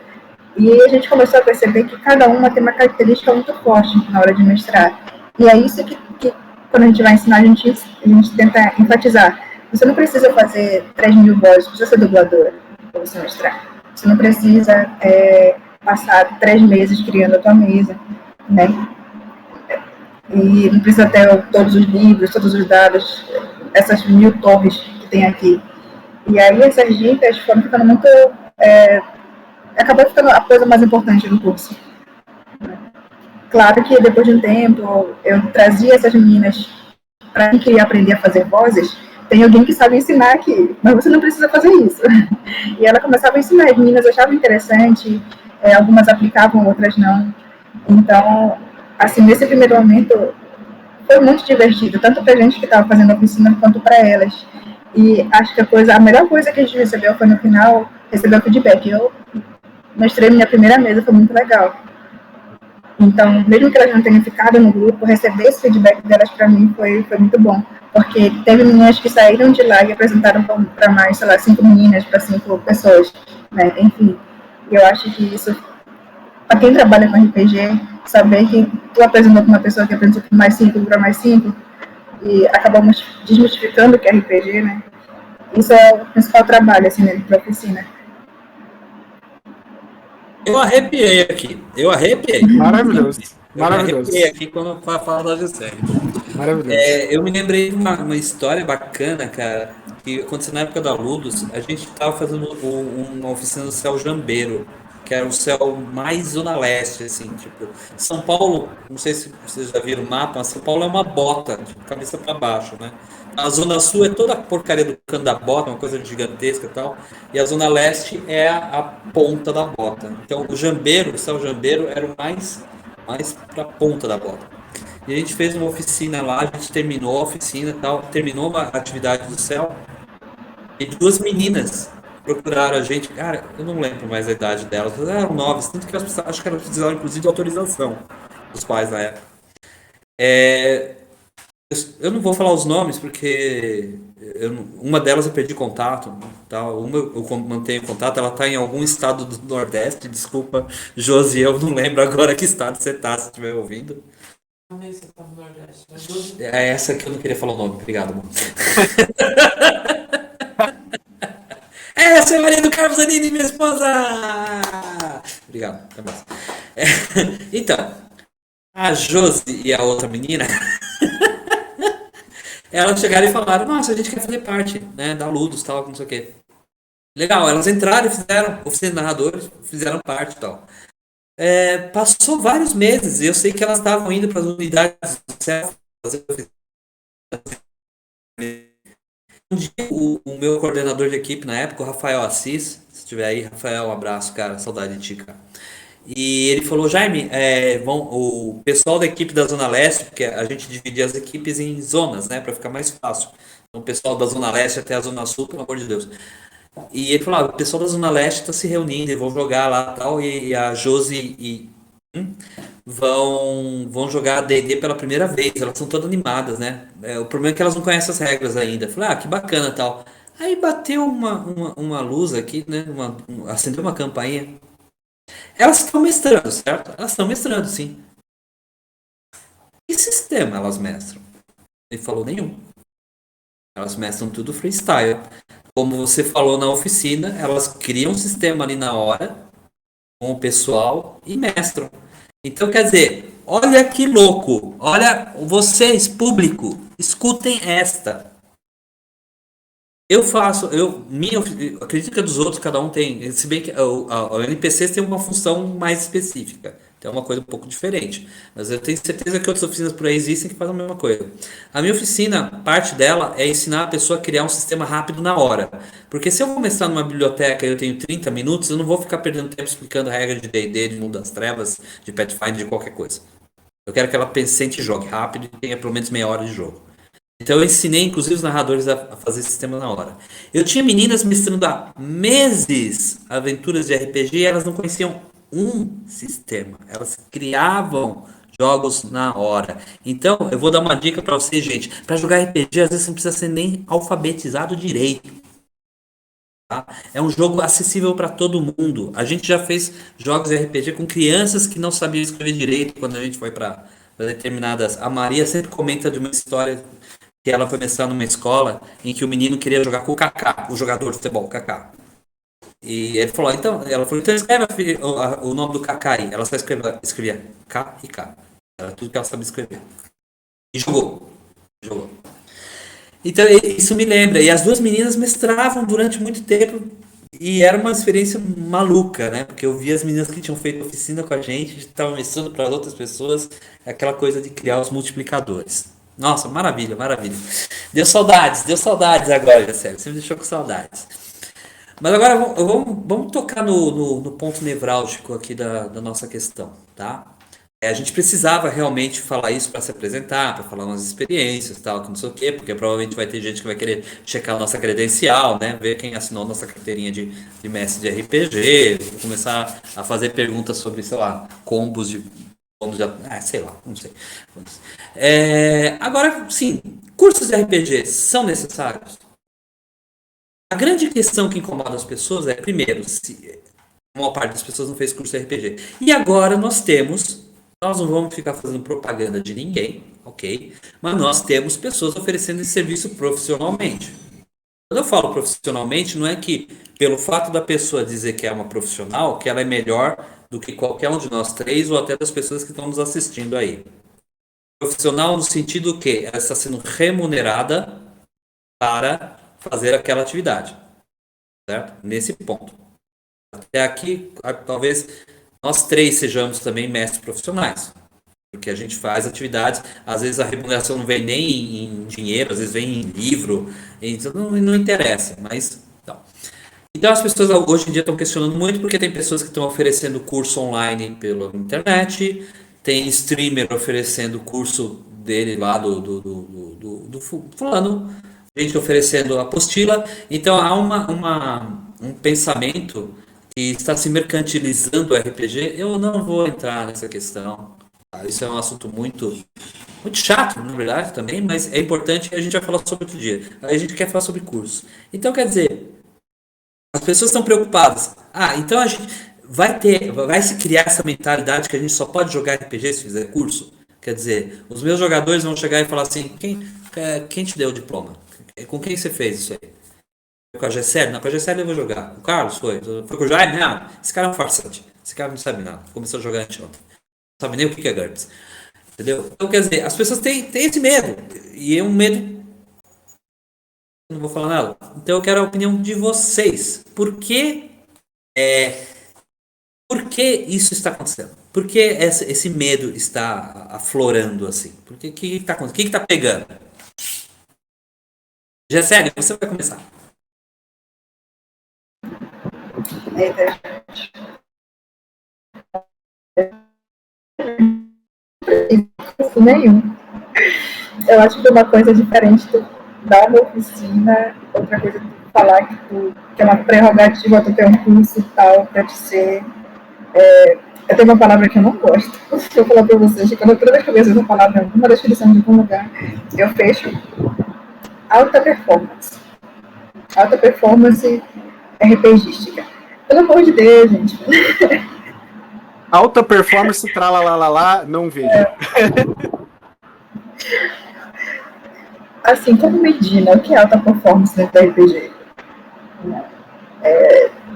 E a gente começou a perceber que cada uma tem uma característica muito forte na hora de mestrar. E é isso que quando a gente vai ensinar, a gente tenta enfatizar. Você não precisa fazer 3.000 vozes, precisa ser dubladora para você mestrar. Você não precisa passar 3 meses criando a tua mesa, né? E não precisa ter todos os livros, todos os dados, essas 1000 torres que tem aqui. E aí essas dicas foram ficando muito. Acabou ficando a coisa mais importante do curso. Claro que depois de um tempo eu trazia essas meninas para quem queria aprender a fazer vozes. Tem alguém que sabe ensinar aqui, mas você não precisa fazer isso. E ela começava a ensinar, as meninas achavam interessante, algumas aplicavam, outras não. Então, assim, nesse primeiro momento, foi muito divertido, tanto para a gente que estava fazendo a oficina, quanto para elas. E acho que a melhor coisa que a gente recebeu foi no final, receber o feedback. Eu mostrei minha primeira mesa, foi muito legal. Então, mesmo que elas não tenham ficado no grupo, receber esse feedback delas para mim foi muito bom. Porque teve meninas que saíram de lá e apresentaram para mais, sei lá, 5 meninas, para 5 pessoas, né? Enfim, eu acho que isso, para quem trabalha com RPG, saber que tu apresentou para uma pessoa que apresentou para mais 5 para mais 5, e acabamos desmistificando o que é RPG, né? Isso é o principal trabalho, assim, né, para a oficina. Eu arrepiei aqui. Eu arrepiei. Maravilhoso. Eu me Maravilhoso. arrepiei aqui quando fala da Gisele. Maravilhoso. Eu me lembrei de uma história bacana, cara, que aconteceu na época da Ludus. A gente estava fazendo uma oficina do Céu Jambeiro, que era o céu mais zona leste, assim, tipo, São Paulo, não sei se vocês já viram o mapa, mas São Paulo é uma bota, tipo, cabeça para baixo, né? A zona sul é toda a porcaria do canto da bota, uma coisa gigantesca e tal, e a zona leste é a ponta da bota. Então, o Céu Jambeiro era o mais pra ponta da bota. E a gente fez uma oficina lá, a gente terminou a oficina e tal, terminou a atividade do céu, e 2 meninas procuraram a gente. Cara, eu não lembro mais a idade delas, mas eram novas, tanto que elas precisavam, acho que elas precisavam inclusive de autorização dos pais na época. É, eu não vou falar os nomes porque uma delas eu perdi contato, tal, uma eu mantenho contato, ela está em algum estado do Nordeste, desculpa, Josi, eu não lembro agora que estado você está, se estiver ouvindo. É essa que eu não queria falar o nome, obrigado, amor. Essa é a Maria do Carlos Zanini, minha esposa! Obrigado, até mais. É, então, a Josi e a outra menina, elas chegaram e falaram, nossa, a gente quer fazer parte, né, da Ludus, tal, não sei o quê. Legal, elas entraram e fizeram, oficina de narradores, fizeram parte e tal. Passou vários meses e eu sei que elas estavam indo para as unidades do céu fazer oficina. Um dia, o meu coordenador de equipe na época, o Rafael Assis, se estiver aí, Rafael, um abraço, cara, saudade de ti, cara. E ele falou, Jaime, o pessoal da equipe da Zona Leste, porque a gente dividia as equipes em zonas, né, para ficar mais fácil. Então, o pessoal da Zona Leste até a Zona Sul, pelo amor de Deus. E ele falou, o pessoal da Zona Leste está se reunindo e vão jogar lá e tal, e a Josi e vão jogar D&D pela primeira vez, elas são todas animadas, né? O problema é que elas não conhecem as regras ainda. Falei, que bacana tal. Aí bateu uma luz aqui, né? Acendeu uma campainha. Elas estão mestrando, certo? Elas estão mestrando, sim. Que sistema elas mestram? Ele falou, nenhum. Elas mestram tudo freestyle. Como você falou na oficina, elas criam um sistema ali na hora, com o pessoal, e mestram. Então, quer dizer, olha que louco. Olha, vocês, público, escutem esta. Eu faço, a crítica dos outros, cada um tem. Se bem que a NPCs tem uma função mais específica. Então é uma coisa um pouco diferente. Mas eu tenho certeza que outras oficinas por aí existem que fazem a mesma coisa. A minha oficina, parte dela é ensinar a pessoa a criar um sistema rápido na hora. Porque se eu vou mestrar numa biblioteca e eu tenho 30 minutos, eu não vou ficar perdendo tempo explicando a regra de D&D, de Mundo das Trevas, de Pathfinder, de qualquer coisa. Eu quero que ela pense, sente e jogue rápido e tenha pelo menos meia hora de jogo. Então eu ensinei, inclusive, os narradores a fazer esse sistema na hora. Eu tinha meninas mestrando há meses aventuras de RPG e elas não conheciam um sistema. Elas criavam jogos na hora. Então, eu vou dar uma dica pra vocês, gente. Pra jogar RPG, às vezes você não precisa ser nem alfabetizado direito. Tá? É um jogo acessível para todo mundo. A gente já fez jogos de RPG com crianças que não sabiam escrever direito quando a gente foi para determinadas. A Maria sempre comenta de uma história que ela foi mestrar numa escola em que o menino queria jogar com o Kaká, o jogador de futebol, Kaká. E ele falou, ela falou, então escreve o nome do Kaká aí. Ela só escrevia K e K. Era tudo que ela sabia escrever. E jogou. Jogou. Então, isso me lembra. E as duas meninas mestravam durante muito tempo. E era uma experiência maluca, né? Porque eu via as meninas que tinham feito oficina com a gente, estavam mestrando para outras pessoas. Aquela coisa de criar os multiplicadores. Nossa, maravilha, maravilha. Deu saudades agora, sério. Você me deixou com saudades. Mas agora vamos tocar no ponto nevrálgico aqui da nossa questão, tá? A gente precisava realmente falar isso para se apresentar, para falar umas experiências, tal, que não sei o quê, porque provavelmente vai ter gente que vai querer checar a nossa credencial, né? Ver quem assinou a nossa carteirinha de mestre de RPG, começar a fazer perguntas sobre, sei lá, combos de. Sei lá, não sei. Agora, sim, cursos de RPG são necessários? A grande questão que incomoda as pessoas é, primeiro, se a maior parte das pessoas não fez curso de RPG. E agora nós não vamos ficar fazendo propaganda de ninguém, ok? Mas nós temos pessoas oferecendo esse serviço profissionalmente. Quando eu falo profissionalmente, não é que pelo fato da pessoa dizer que é uma profissional, que ela é melhor do que qualquer um de nós três ou até das pessoas que estão nos assistindo aí. Profissional no sentido que ela está sendo remunerada para fazer aquela atividade, certo? Nesse ponto. Até aqui, talvez nós três sejamos também mestres profissionais, porque a gente faz atividades, às vezes a remuneração não vem nem em dinheiro, às vezes vem em livro, então não interessa, mas não. Então as pessoas hoje em dia estão questionando muito porque tem pessoas que estão oferecendo curso online pela internet, tem streamer oferecendo curso dele lá do fulano, gente oferecendo apostila, então há um pensamento que está se mercantilizando o RPG. Eu não vou entrar nessa questão, tá? Isso é um assunto muito chato, na verdade, também, mas é importante que a gente vai falar sobre outro dia. A gente quer falar sobre curso. Então, quer dizer, as pessoas estão preocupadas. Então a gente vai se criar essa mentalidade que a gente só pode jogar RPG se fizer curso? Quer dizer, os meus jogadores vão chegar e falar assim, quem te deu o diploma? Com quem você fez isso aí? Foi com a Gessele? Não, com a Gessele eu vou jogar. O Carlos foi? Foi com o Jaime? Não, esse cara é um farsante. Esse cara não sabe nada. Começou a jogar anteontem. Não sabe nem o que é GURPS. Entendeu? Então, quer dizer, as pessoas têm esse medo. E é um medo... Não vou falar nada. Então eu quero a opinião de vocês. Por que isso está acontecendo? Por que esse medo está aflorando assim? Por que está acontecendo? O que está pegando? Gessele, você vai começar. Nenhum. Eu acho que uma coisa diferente tu dar uma oficina, outra coisa tu falar que é uma prerrogativa tu ter um curso e tal, pra te ser. Eu tenho uma palavra que eu não gosto. Se eu falar pra vocês, que toda vez que eu vejo essa palavra em alguma descrição de algum lugar, eu fecho alta performance. Alta performance RPGística. Pelo amor de Deus, gente. Alta performance, tralalalá, não vejo. Assim, como medida, o que é alta performance dentro do RPG?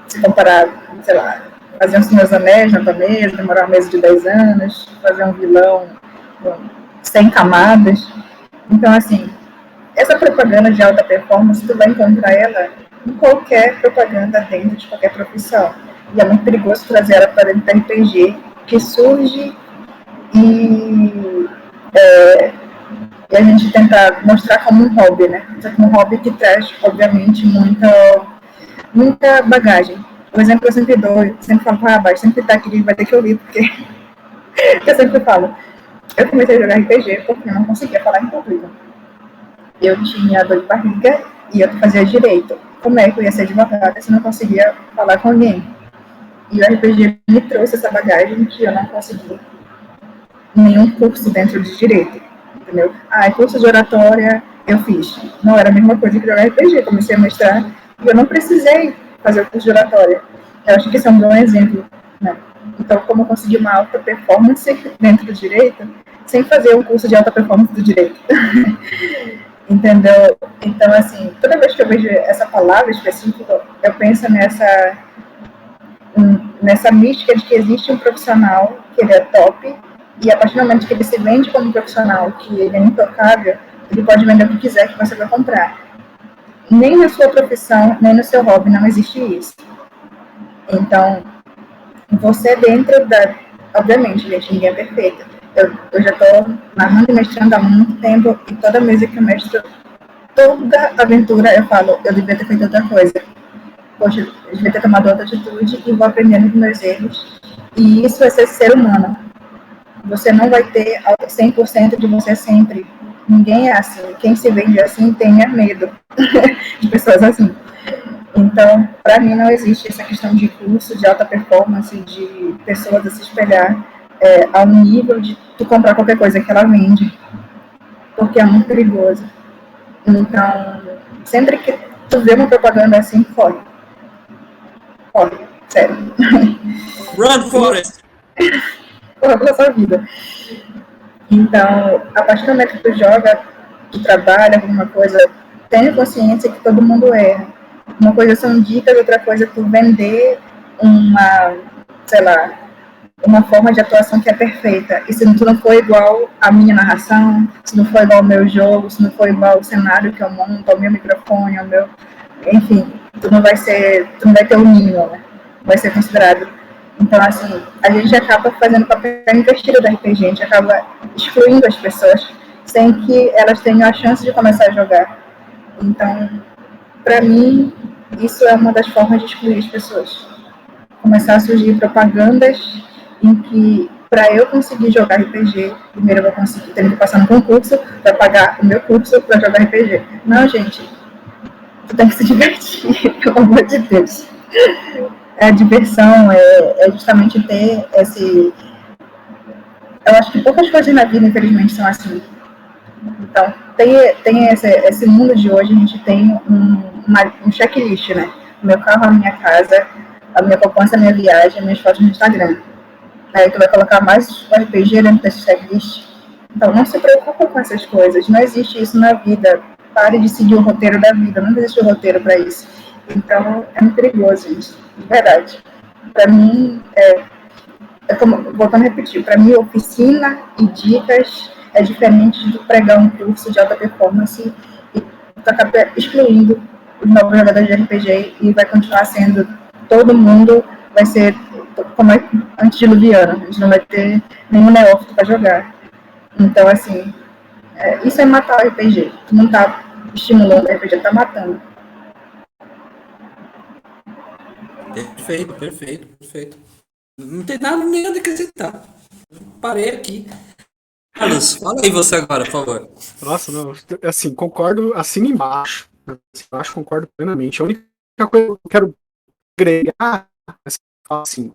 Se comparar, sei lá, fazer um Senhor dos Anéis na tua mesa, demorar uma mesa de 10 anos, fazer um vilão com 100 camadas. Então, assim, essa propaganda de alta performance, tu vai encontrar ela em qualquer propaganda dentro de qualquer profissão. E é muito perigoso trazer ela para dentro do RPG, que surge e a gente tenta mostrar como um hobby, né? Só que um hobby que traz, obviamente, muita bagagem. O exemplo que eu sempre dou, sempre falo para rapaz, sempre tá aqui, vai ter que ouvir, porque eu sempre falo. Eu comecei a jogar RPG porque eu não conseguia falar em público. Eu tinha dor de barriga e eu fazia direito. Como é que eu ia ser advogada se eu não conseguia falar com alguém? E o RPG me trouxe essa bagagem que eu não consegui nenhum curso dentro de direito, entendeu? Curso de oratória eu fiz. Não era a mesma coisa que jogar RPG. Comecei a mestrar e eu não precisei fazer o curso de oratória. Eu acho que esse é um bom exemplo, né? Então, como eu consegui uma alta performance dentro do direito, sem fazer um curso de alta performance do direito. Entendeu? Então, assim, toda vez que eu vejo essa palavra específica, eu penso nessa mística de que existe um profissional que ele é top E a partir do momento que ele se vende como profissional, que ele é intocável, ele pode vender o que quiser que você vai comprar. Nem na sua profissão, nem no seu hobby não existe isso. Então, você dentro da... Obviamente, gente, ninguém é perfeito. Eu já estou narrando e mestrando há muito tempo, e toda vez que eu mestro, toda aventura eu falo, eu devia ter feito outra coisa. Poxa, eu devia ter tomado outra atitude e vou aprendendo com meus erros. E isso é ser humano. Você não vai ter 100% de você sempre. Ninguém é assim. Quem se vende assim tenha medo de pessoas assim. Então, para mim, não existe essa questão de curso, de alta performance, de pessoas a se espelhar ao nível de tu comprar qualquer coisa que ela vende. Porque é muito perigoso. Então, sempre que tu vê uma propaganda assim, corre. Corre, sério. Run, Forest! Corre pela sua vida. Então, a partir do momento que tu joga, tu trabalha alguma coisa, tenha consciência que todo mundo erra. Uma coisa são dicas, outra coisa é tu vender uma, sei lá, uma forma de atuação que é perfeita. E se tu não for igual à minha narração, se não for igual ao meu jogo, se não for igual ao cenário que eu monto, ao meu microfone, ao meu... Enfim, tu não vai ter o mínimo, né? Vai ser considerado. Então, assim, a gente acaba fazendo papel invertido da RPG, a gente acaba excluindo as pessoas sem que elas tenham a chance de começar a jogar. Então, para mim, isso é uma das formas de excluir as pessoas. Começar a surgir propagandas em que, para eu conseguir jogar RPG, primeiro eu vou conseguir ter que passar no concurso para pagar o meu curso para jogar RPG. Não, gente, tu tem que se divertir, pelo amor de Deus. A diversão é justamente ter esse... Eu acho que poucas coisas na vida, infelizmente, são assim. Então, tem esse mundo de hoje, a gente tem um checklist, né? O meu carro, a minha casa, a minha poupança, a minha viagem, as minhas fotos no Instagram. Aí tu vai colocar mais o RPG dentro desse checklist. Então, não se preocupa com essas coisas. Não existe isso na vida. Pare de seguir o roteiro da vida. Não existe o roteiro para isso. Então, é muito perigoso, gente. De verdade. Para mim, como, voltando a repetir, para mim, oficina e dicas é diferente de pregar um curso de alta performance e tu acaba excluindo os novos jogadores de RPG e vai continuar sendo, todo mundo vai ser como antediluviano, a gente não vai ter nenhum neófito para jogar. Então, assim, isso é matar o RPG. Tu não tá estimulando o RPG, tá matando. Perfeito, perfeito, perfeito. Não tem nada nem a acrescentar. Parei aqui. Carlos, fala aí você agora, por favor. Nossa, não, assim, concordo assim embaixo. Embaixo concordo plenamente. A única coisa que eu quero agregar, assim,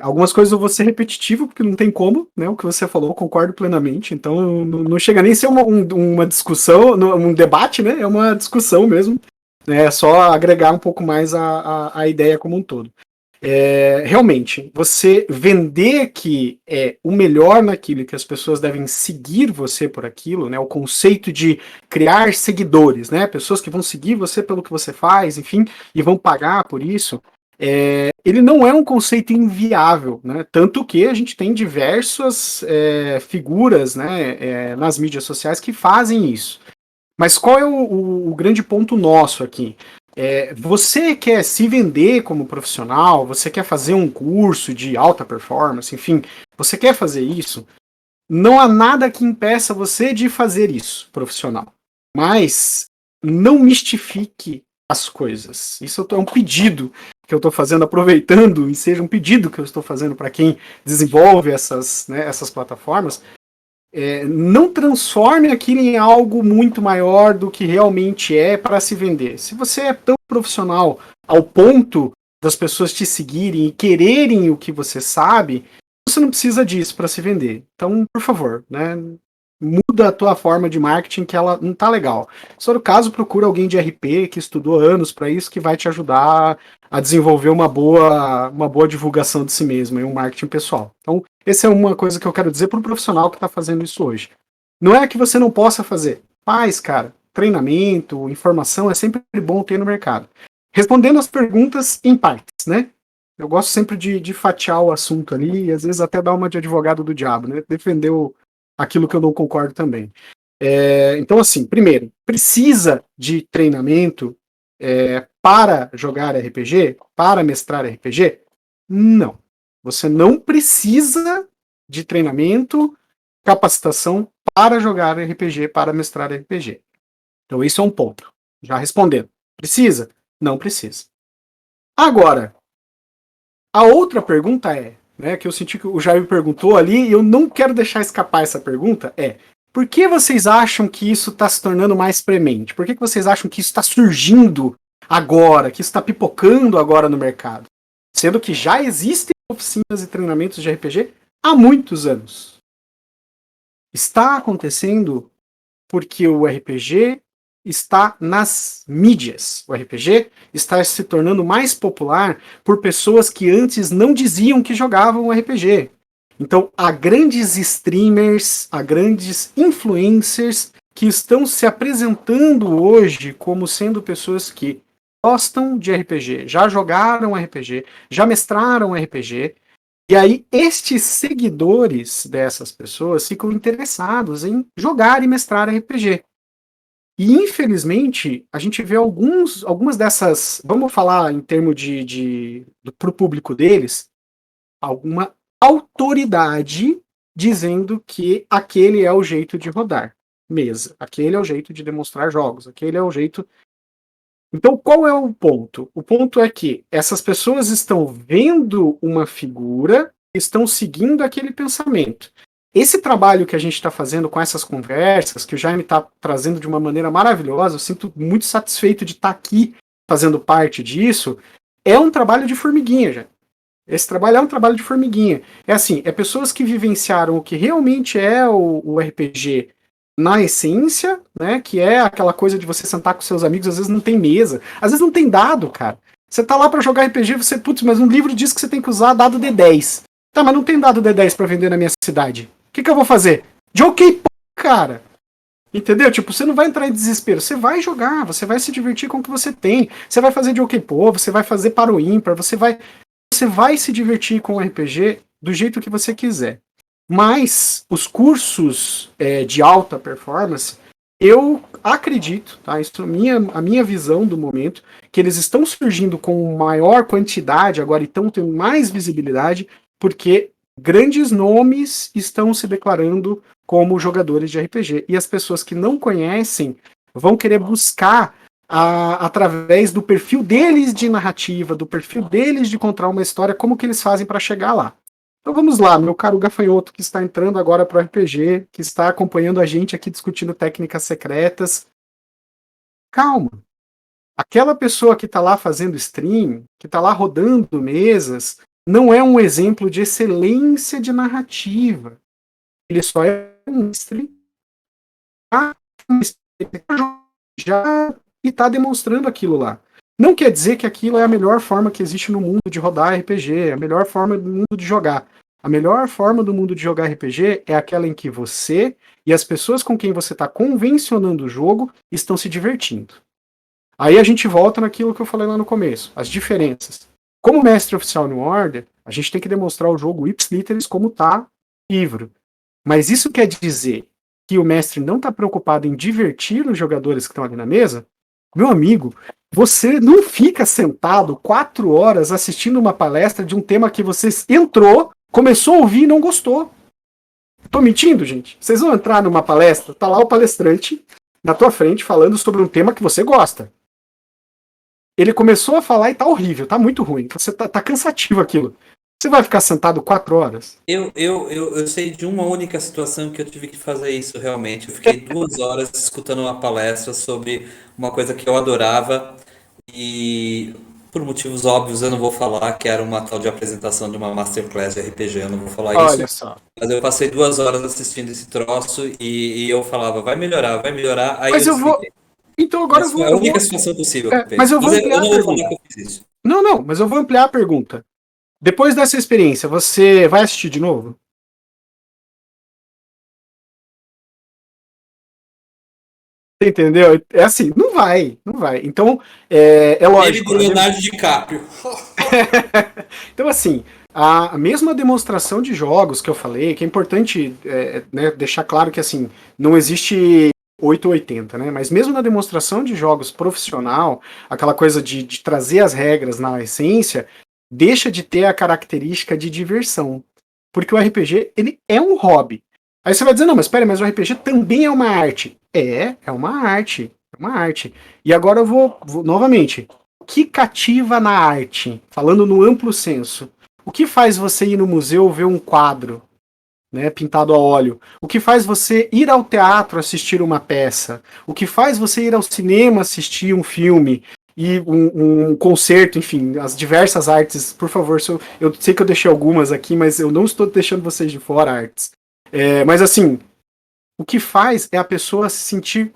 algumas coisas eu vou ser repetitivo, porque não tem como, né? O que você falou, eu concordo plenamente. Então, não chega nem a ser uma discussão, um debate, né? É uma discussão mesmo. Né? É só agregar um pouco mais a ideia como um todo. Realmente, você vender que é o melhor naquilo, que as pessoas devem seguir você por aquilo, né? O conceito de criar seguidores, né? Pessoas que vão seguir você pelo que você faz, enfim, e vão pagar por isso. Ele não é um conceito inviável, né? Tanto que a gente tem diversas figuras, né, nas mídias sociais que fazem isso. Mas qual é o grande ponto nosso aqui? Você quer se vender como profissional, você quer fazer um curso de alta performance, enfim, você quer fazer isso, não há nada que impeça você de fazer isso, profissional. Mas não mistifique as coisas. Isso é um pedido que eu estou fazendo, aproveitando, e seja um pedido que eu estou fazendo para quem desenvolve essas plataformas. Não transforme aquilo em algo muito maior do que realmente é para se vender. Se você é tão profissional ao ponto das pessoas te seguirem e quererem o que você sabe, você não precisa disso para se vender. Então, por favor, né, muda a tua forma de marketing, que ela não tá legal. Se for o caso, procura alguém de RP que estudou anos para isso, que vai te ajudar a desenvolver uma boa divulgação de si mesmo e um marketing pessoal. Então, essa é uma coisa que eu quero dizer para o profissional que está fazendo isso hoje. Não é que você não possa fazer. Faz, cara. Treinamento, informação é sempre bom ter no mercado. Respondendo as perguntas em partes, né? Eu gosto sempre de fatiar o assunto ali e às vezes até dar uma de advogado do diabo, né? Defender aquilo que eu não concordo também. Então, assim, primeiro, precisa de treinamento para jogar RPG? Para mestrar RPG? Não. Você não precisa de treinamento, capacitação para jogar RPG, para mestrar RPG. Então, isso é um ponto. Já respondendo. Precisa? Não precisa. Agora, a outra pergunta né, que eu senti que o Jair perguntou ali, e eu não quero deixar escapar essa pergunta, por que vocês acham que isso está se tornando mais premente? Por que vocês acham que isso está surgindo agora, que isso está pipocando agora no mercado? Sendo que já existem oficinas e treinamentos de RPG há muitos anos. Está acontecendo porque o RPG está nas mídias. O RPG está se tornando mais popular por pessoas que antes não diziam que jogavam RPG. Então, há grandes streamers, há grandes influencers que estão se apresentando hoje como sendo pessoas que gostam de RPG, já jogaram RPG, já mestraram RPG, e aí estes seguidores dessas pessoas ficam interessados em jogar e mestrar RPG. E infelizmente a gente vê algumas dessas, vamos falar em termos para o público deles, alguma autoridade dizendo que aquele é o jeito de rodar mesa, aquele é o jeito de demonstrar jogos, aquele é o jeito. Então, qual é o ponto? O ponto é que essas pessoas estão vendo uma figura, estão seguindo aquele pensamento. Esse trabalho que a gente está fazendo com essas conversas, que o Jaime está trazendo de uma maneira maravilhosa, eu sinto muito satisfeito de estar aqui fazendo parte disso, é um trabalho de formiguinha, já. Esse trabalho é um trabalho de formiguinha. É assim, é pessoas que vivenciaram o que realmente é o RPG na essência, né? Que é aquela coisa de você sentar com seus amigos, às vezes não tem mesa, às vezes não tem dado, cara. Você tá lá para jogar RPG, você, putz, mas um livro diz que você tem que usar dado D10. Tá, mas não tem dado D10 para vender na minha cidade. O que eu vou fazer? Jockey, cara. Entendeu? Tipo, você não vai entrar em desespero, você vai jogar, você vai se divertir com o que você tem. Você vai fazer Jockey Pô, você vai fazer para o ímpar, você vai se divertir com o RPG do jeito que você quiser. Mas os cursos de alta performance, eu acredito, tá? Isso é a minha visão do momento, que eles estão surgindo com maior quantidade agora e estão tendo mais visibilidade, porque grandes nomes estão se declarando como jogadores de RPG. E as pessoas que não conhecem vão querer buscar através do perfil deles de narrativa, do perfil deles de contar uma história, como que eles fazem para chegar lá. Então vamos lá, meu caro gafanhoto que está entrando agora para o RPG, que está acompanhando a gente aqui discutindo técnicas secretas. Calma. Aquela pessoa que está lá fazendo stream, que está lá rodando mesas, não é um exemplo de excelência de narrativa. Ele só é um mestre já e está demonstrando aquilo lá. Não quer dizer que aquilo é a melhor forma que existe no mundo de rodar RPG, a melhor forma do mundo de jogar. A melhor forma do mundo de jogar RPG é aquela em que você e as pessoas com quem você está convencionando o jogo estão se divertindo. Aí a gente volta naquilo que eu falei lá no começo, as diferenças. Como mestre oficial New Order, a gente tem que demonstrar o jogo ipsiliteris como está livro. Mas isso quer dizer que o mestre não está preocupado em divertir os jogadores que estão ali na mesa? Meu amigo, você não fica sentado 4 horas assistindo uma palestra de um tema que você entrou, começou a ouvir e não gostou. Tô mentindo, gente? Vocês vão entrar numa palestra, tá lá o palestrante na tua frente falando sobre um tema que você gosta. Ele começou a falar e tá horrível, tá muito ruim, você tá cansativo aquilo. Você vai ficar sentado 4 horas? Eu sei de uma única situação que eu tive que fazer isso realmente. Eu fiquei 2 horas escutando uma palestra sobre uma coisa que eu adorava e, por motivos óbvios, eu não vou falar que era uma tal de apresentação de uma Masterclass de RPG, eu não vou falar isso. Olha só. Mas eu passei 2 horas assistindo esse troço e eu falava, vai melhorar, vai melhorar. Aí Mas eu eu vou. desliguei. Então agora Essa foi a única situação possível que eu Mas penso. eu vou Mas eu ampliar a não vou falar pergunta. que eu fiz isso. Não, mas eu vou ampliar a pergunta. Depois dessa experiência, você vai assistir de novo? Entendeu? É assim, não vai, não vai. Então, é Ele lógico. do Leonardo DiCaprio. Então, assim, a mesma demonstração de jogos que eu falei, que é importante né, deixar claro que, assim, não existe 880, né? Mas mesmo na demonstração de jogos profissional, aquela coisa de trazer as regras na essência, deixa de ter a característica de diversão. Porque o RPG, ele é um hobby. Aí você vai dizer, não, mas espera, mas o RPG também é uma arte. É uma arte. É uma arte. E agora eu vou novamente. O que cativa na arte? Falando no amplo senso. O que faz você ir no museu ver um quadro, né, pintado a óleo? O que faz você ir ao teatro assistir uma peça? O que faz você ir ao cinema assistir um filme? E um concerto, enfim, as diversas artes, por favor, eu sei que eu deixei algumas aqui, mas eu não estou deixando vocês de fora artes. Mas assim, o que faz é a pessoa se sentir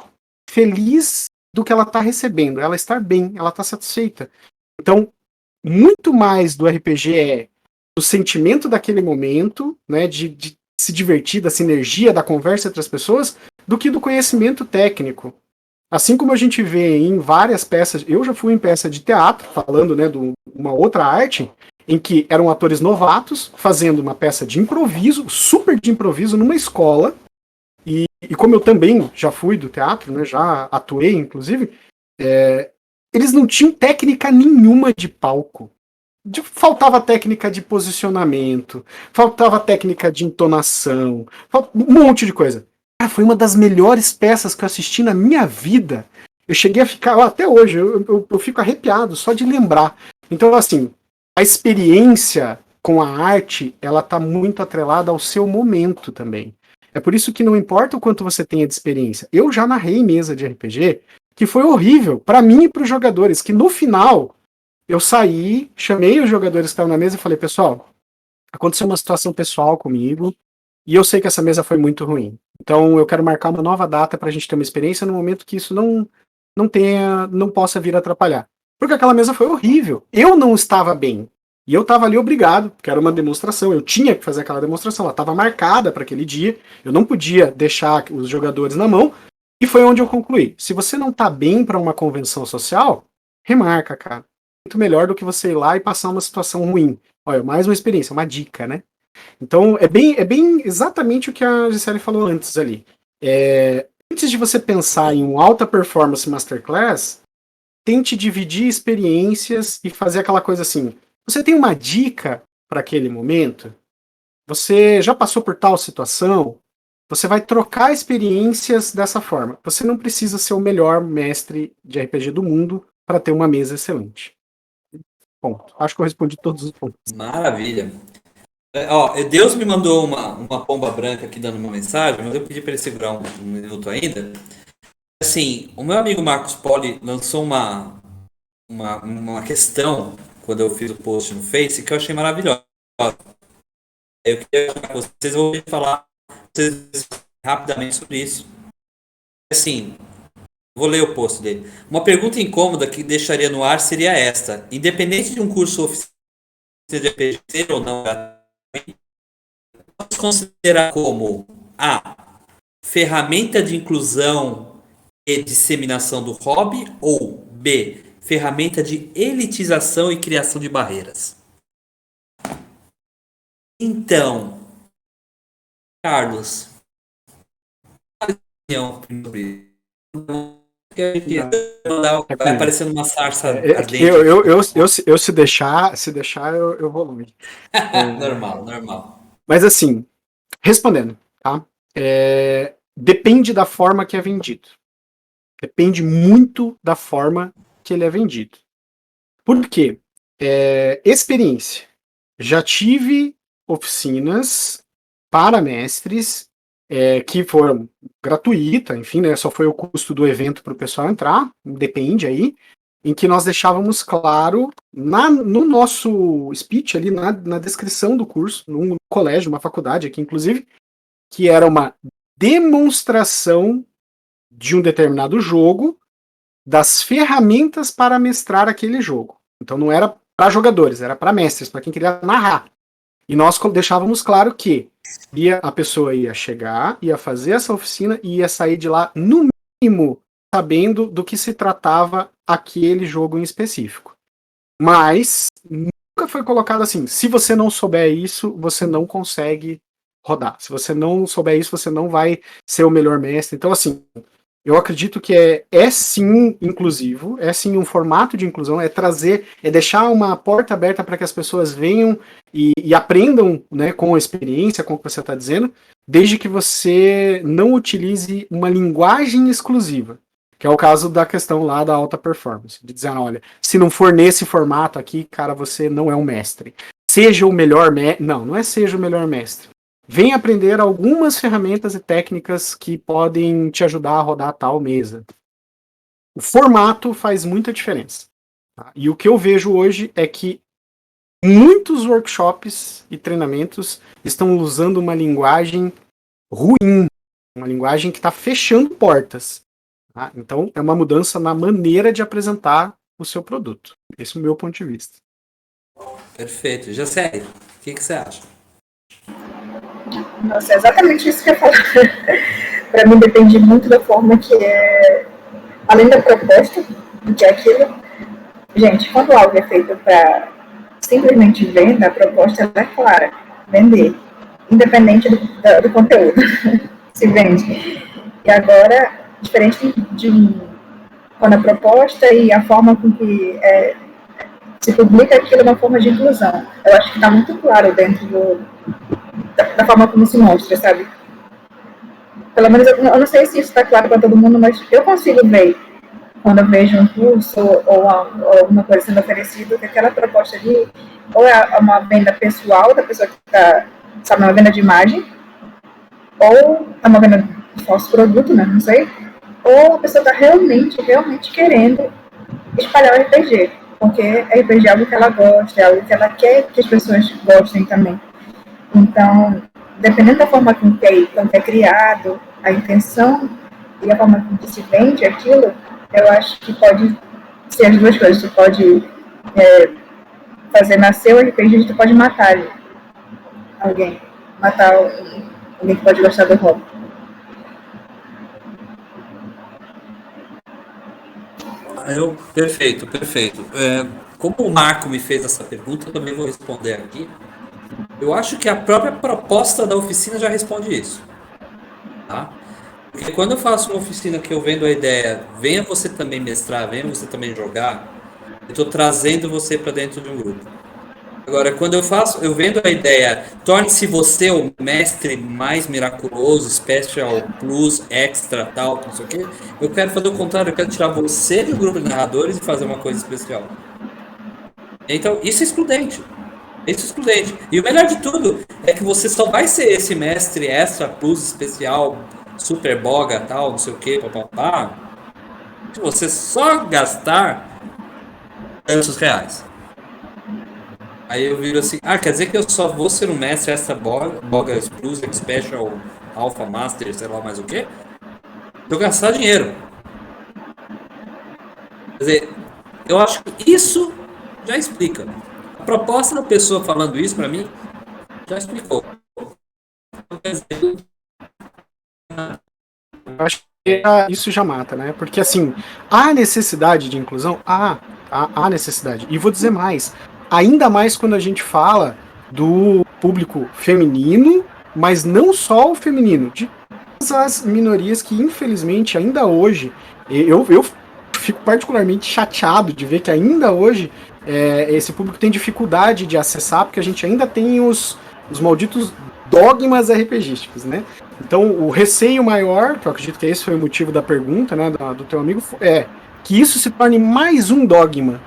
feliz do que ela está recebendo, ela estar bem, ela está satisfeita. Então, muito mais do RPG é o sentimento daquele momento, né, de se divertir, da sinergia, da conversa entre as pessoas, do que do conhecimento técnico. Assim como a gente vê em várias peças, eu já fui em peça de teatro, falando, né, de uma outra arte, em que eram atores novatos fazendo uma peça de improviso, super de improviso, numa escola. E como eu também já fui do teatro, né, já atuei, inclusive, eles não tinham técnica nenhuma de palco. Faltava técnica de posicionamento, faltava técnica de entonação, um monte de coisa. Cara, foi uma das melhores peças que eu assisti na minha vida. Eu cheguei a ficar, até hoje, eu fico arrepiado só de lembrar. Então, assim, a experiência com a arte, ela tá muito atrelada ao seu momento também. É por isso que não importa o quanto você tenha de experiência. Eu já narrei mesa de RPG que foi horrível para mim e para os jogadores, que no final eu saí, chamei os jogadores que estavam na mesa e falei, pessoal, aconteceu uma situação pessoal comigo e eu sei que essa mesa foi muito ruim. Então eu quero marcar uma nova data para a gente ter uma experiência no momento que isso não possa vir a atrapalhar. Porque aquela mesa foi horrível. Eu não estava bem. E eu estava ali obrigado, porque era uma demonstração, eu tinha que fazer aquela demonstração, ela estava marcada para aquele dia, eu não podia deixar os jogadores na mão, e foi onde eu concluí. Se você não está bem para uma convenção social, remarca, cara. Muito melhor do que você ir lá e passar uma situação ruim. Olha, mais uma experiência, uma dica, né? Então, é bem exatamente o que a Gisele falou antes ali. Antes de você pensar em um alta performance masterclass, tente dividir experiências e fazer aquela coisa assim. Você tem uma dica para aquele momento? Você já passou por tal situação? Você vai trocar experiências dessa forma. Você não precisa ser o melhor mestre de RPG do mundo para ter uma mesa excelente. Ponto. Acho que eu respondi todos os pontos. Maravilha. Ó, Deus me mandou uma pomba branca aqui dando uma mensagem, mas eu pedi para ele segurar um minuto ainda. Assim, o meu amigo Marcos Poli lançou uma questão quando eu fiz o post no Face que eu achei maravilhosa. Eu queria falar com vocês, eu vou falar vocês rapidamente sobre isso. Assim, vou ler o post dele. Uma pergunta incômoda que deixaria no ar seria esta: independente de um curso oficial de RPG ser ou não, vamos considerar como a ferramenta de inclusão e disseminação do hobby ou B, ferramenta de elitização e criação de barreiras? Então, Carlos, sobre vai aparecendo uma sarça ardente. Eu se deixar, eu vou longe. Normal. Mas assim, respondendo, tá? Depende da forma que é vendido. Depende muito da forma que ele é vendido. Por quê? Experiência. Já tive oficinas para mestres que foram gratuita, enfim, né? Só foi o custo do evento para o pessoal entrar, depende aí, em que nós deixávamos claro no nosso speech ali, na descrição do curso, num colégio, uma faculdade aqui, inclusive, que era uma demonstração de um determinado jogo, das ferramentas para mestrar aquele jogo. Então não era para jogadores, era para mestres, para quem queria narrar. E nós deixávamos claro que a pessoa ia chegar, ia fazer essa oficina e ia sair de lá, no mínimo, sabendo do que se tratava aquele jogo em específico. Mas nunca foi colocado assim, se você não souber isso, você não consegue rodar. Se você não souber isso, você não vai ser o melhor mestre. Então, assim, eu acredito que é sim inclusivo, é sim um formato de inclusão, é trazer, é deixar uma porta aberta para que as pessoas venham e aprendam, né, com a experiência, com o que você está dizendo, desde que você não utilize uma linguagem exclusiva, que é o caso da questão lá da alta performance, de dizer, olha, se não for nesse formato aqui, cara, você não é um mestre. Seja o melhor mestre. Não é seja o melhor mestre. Vem aprender algumas ferramentas e técnicas que podem te ajudar a rodar tal mesa. O formato faz muita diferença. Tá? E o que eu vejo hoje é que muitos workshops e treinamentos estão usando uma linguagem ruim, uma linguagem que está fechando portas. Tá? Então, é uma mudança na maneira de apresentar o seu produto. Esse é o meu ponto de vista. Perfeito. Jacé, o que você acha? Nossa, é exatamente isso que eu ia falar. Para mim depende muito da forma que é, além da proposta, do que é aquilo. Gente, quando algo é feito para simplesmente venda, a proposta ela é clara, vender, independente do conteúdo, se vende. E agora, diferente de quando a proposta e a forma com que se publica aquilo é uma forma de inclusão. Eu acho que está muito claro dentro da forma como se mostra, sabe? Pelo menos eu não sei se isso está claro para todo mundo, mas eu consigo ver quando eu vejo um curso ou alguma coisa sendo oferecido, que aquela proposta ali ou é uma venda pessoal da pessoa que está, sabe, uma venda de imagem, ou é uma venda de falso produto, né? Não sei. Ou a pessoa está realmente querendo espalhar o RPG, porque RPG é algo que ela gosta, é algo que ela quer que as pessoas gostem também. Então, dependendo da forma com que é criado, a intenção e a forma com que se vende aquilo, eu acho que pode ser as duas coisas. Tu pode fazer nascer o RPG, tu pode matar alguém. Matar alguém que pode gostar do hobby. Perfeito. Como o Marco me fez essa pergunta, eu também vou responder aqui. Eu acho que a própria proposta da oficina já responde isso. Tá? Porque quando eu faço uma oficina que eu vendo a ideia, venha você também mestrar, venha você também jogar, eu estou trazendo você para dentro de um grupo. Agora, quando eu vendo a ideia, torne-se você o mestre mais miraculoso, special, plus, extra, tal, não sei o quê. Eu quero fazer o contrário, eu quero tirar você do grupo de narradores e fazer uma coisa especial. Então, isso é excludente. E o melhor de tudo é que você só vai ser esse mestre extra, plus, especial, super boga, tal, não sei o que, papapá, se você só gastar tantos reais. Aí eu viro assim, quer dizer que eu só vou ser um mestre extra boga, plus, special, alpha, master, sei lá mais o que? Se eu gastar dinheiro. Quer dizer, eu acho que isso já explica. A proposta da pessoa falando isso pra mim já explicou. Eu acho que isso já mata, né? Porque, assim, há necessidade de inclusão? Há necessidade. E vou dizer mais. Ainda mais quando a gente fala do público feminino, mas não só o feminino, de todas as minorias que, infelizmente, ainda hoje, eu fico particularmente chateado de ver que ainda hoje esse público tem dificuldade de acessar, porque a gente ainda tem os malditos dogmas RPGísticos, né? Então, o receio maior, que eu acredito que esse foi o motivo da pergunta, né, do teu amigo, é que isso se torne mais um dogma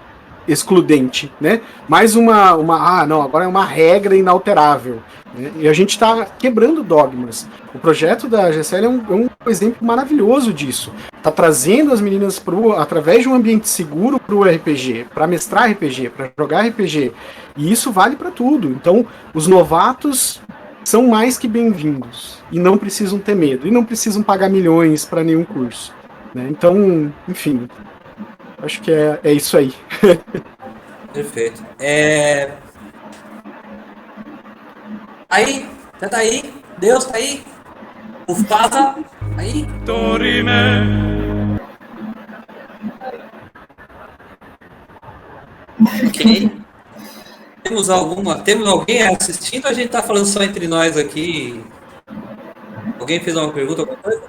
excludente, né? Mais não, agora é uma regra inalterável. Né? E a gente está quebrando dogmas. O projeto da GSL é um exemplo maravilhoso disso. Está trazendo as meninas através de um ambiente seguro para o RPG, para mestrar RPG, para jogar RPG. E isso vale para tudo. Então, os novatos são mais que bem-vindos e não precisam ter medo e não precisam pagar milhões para nenhum curso. Né? Então, enfim, acho que é isso aí. Perfeito. Aí, já tá aí, Deus tá aí, o Fava aí. Ok. Temos alguém assistindo ou a gente tá falando só entre nós aqui? Alguém fez uma pergunta, alguma coisa?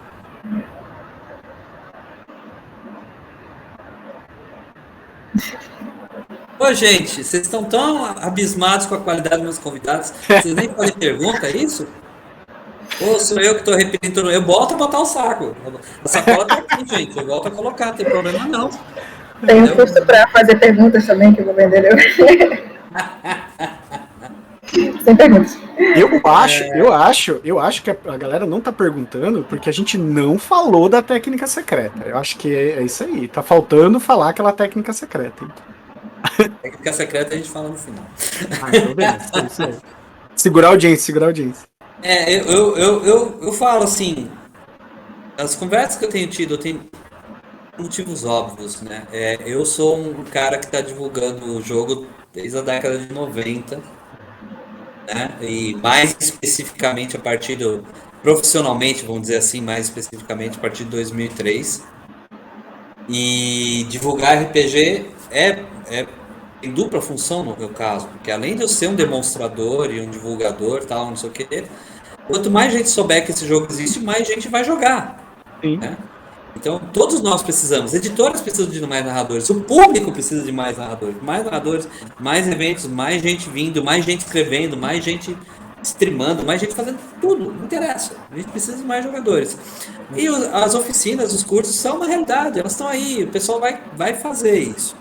Ô, gente, vocês estão tão abismados com a qualidade dos meus convidados, vocês nem fazem pergunta, é isso? Ou sou eu que estou repetindo? Eu volto a botar o saco. A sacola tá aqui, gente. Eu volto a colocar, não tem problema não. Tem um curso para fazer perguntas também que eu vou vender. Sem perguntas. Eu acho que a galera não tá perguntando porque a gente não falou da técnica secreta. Eu acho que é isso aí. Tá faltando falar aquela técnica secreta. Técnica secreta a gente fala no final. Então beleza. É isso aí. Segurar a audiência. Eu falo assim, as conversas que eu tenho tido, eu tenho motivos óbvios, né? Eu sou um cara que está divulgando o jogo desde a década de 90, né? E mais especificamente profissionalmente, vamos dizer assim, mais especificamente a partir de 2003. E divulgar RPG tem dupla função no meu caso, porque além de eu ser um demonstrador e um divulgador, tal, não sei o que, quanto mais gente souber que esse jogo existe, mais gente vai jogar. Sim. Né? Então, todos nós precisamos. Editoras precisam de mais narradores. O público precisa de mais narradores. Mais narradores, mais eventos, mais gente vindo, mais gente escrevendo, mais gente streamando, mais gente fazendo tudo. Não interessa. A gente precisa de mais jogadores. E as oficinas, os cursos são uma realidade. Elas estão aí. O pessoal vai fazer isso.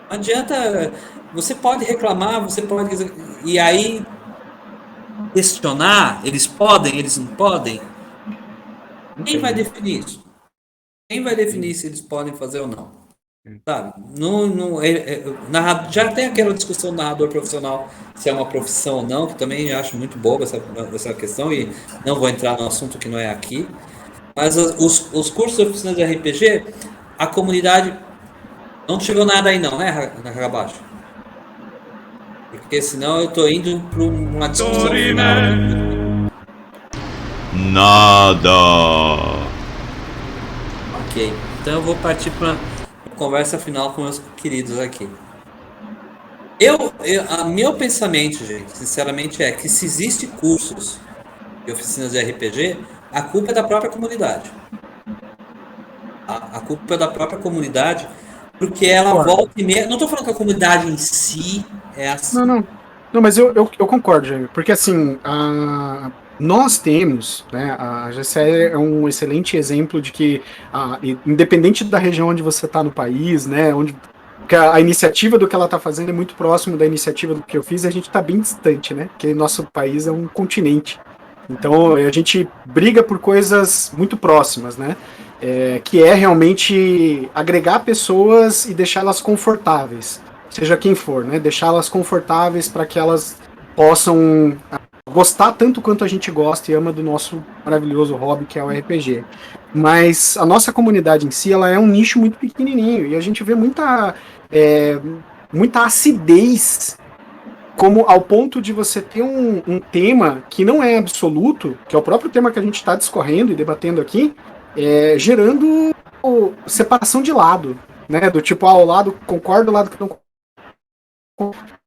Não adianta. Você pode reclamar, você pode. E aí questionar, eles podem, eles não podem. Quem vai definir isso? Quem vai definir se eles podem fazer ou não? Sabe? Já tem aquela discussão do narrador profissional, se é uma profissão ou não, que também acho muito boa essa questão, e não vou entrar no assunto que não é aqui. Mas os cursos de oficinas de RPG, a comunidade não chegou nada aí não, né, Rabacho? Porque senão eu tô indo para uma discussão final. Nada. Ok, então eu vou partir para a conversa final com meus queridos aqui. Meu pensamento, gente, sinceramente, é que se existe cursos e oficinas de RPG, a culpa é da própria comunidade. A culpa é da própria comunidade, porque ela volta e meia. Não estou falando que a comunidade em si é assim. Não, mas eu concordo, Jaime, porque assim, nós temos, né, a GCE é um excelente exemplo de que, independente da região onde você está no país, né, que a iniciativa do que ela está fazendo é muito próximo da iniciativa do que eu fiz, e a gente está bem distante, né, porque nosso país é um continente. Então a gente briga por coisas muito próximas, né, que é realmente agregar pessoas e deixá-las confortáveis, seja quem for, né, deixá-las confortáveis para que elas possam gostar tanto quanto a gente gosta e ama do nosso maravilhoso hobby que é o RPG. Mas a nossa comunidade em si, ela é um nicho muito pequenininho e a gente vê muita acidez, como ao ponto de você ter um tema que não é absoluto, que é o próprio tema que a gente está discorrendo e debatendo aqui, gerando separação de lado, né? Do tipo, o lado concorda, o lado que não concorda.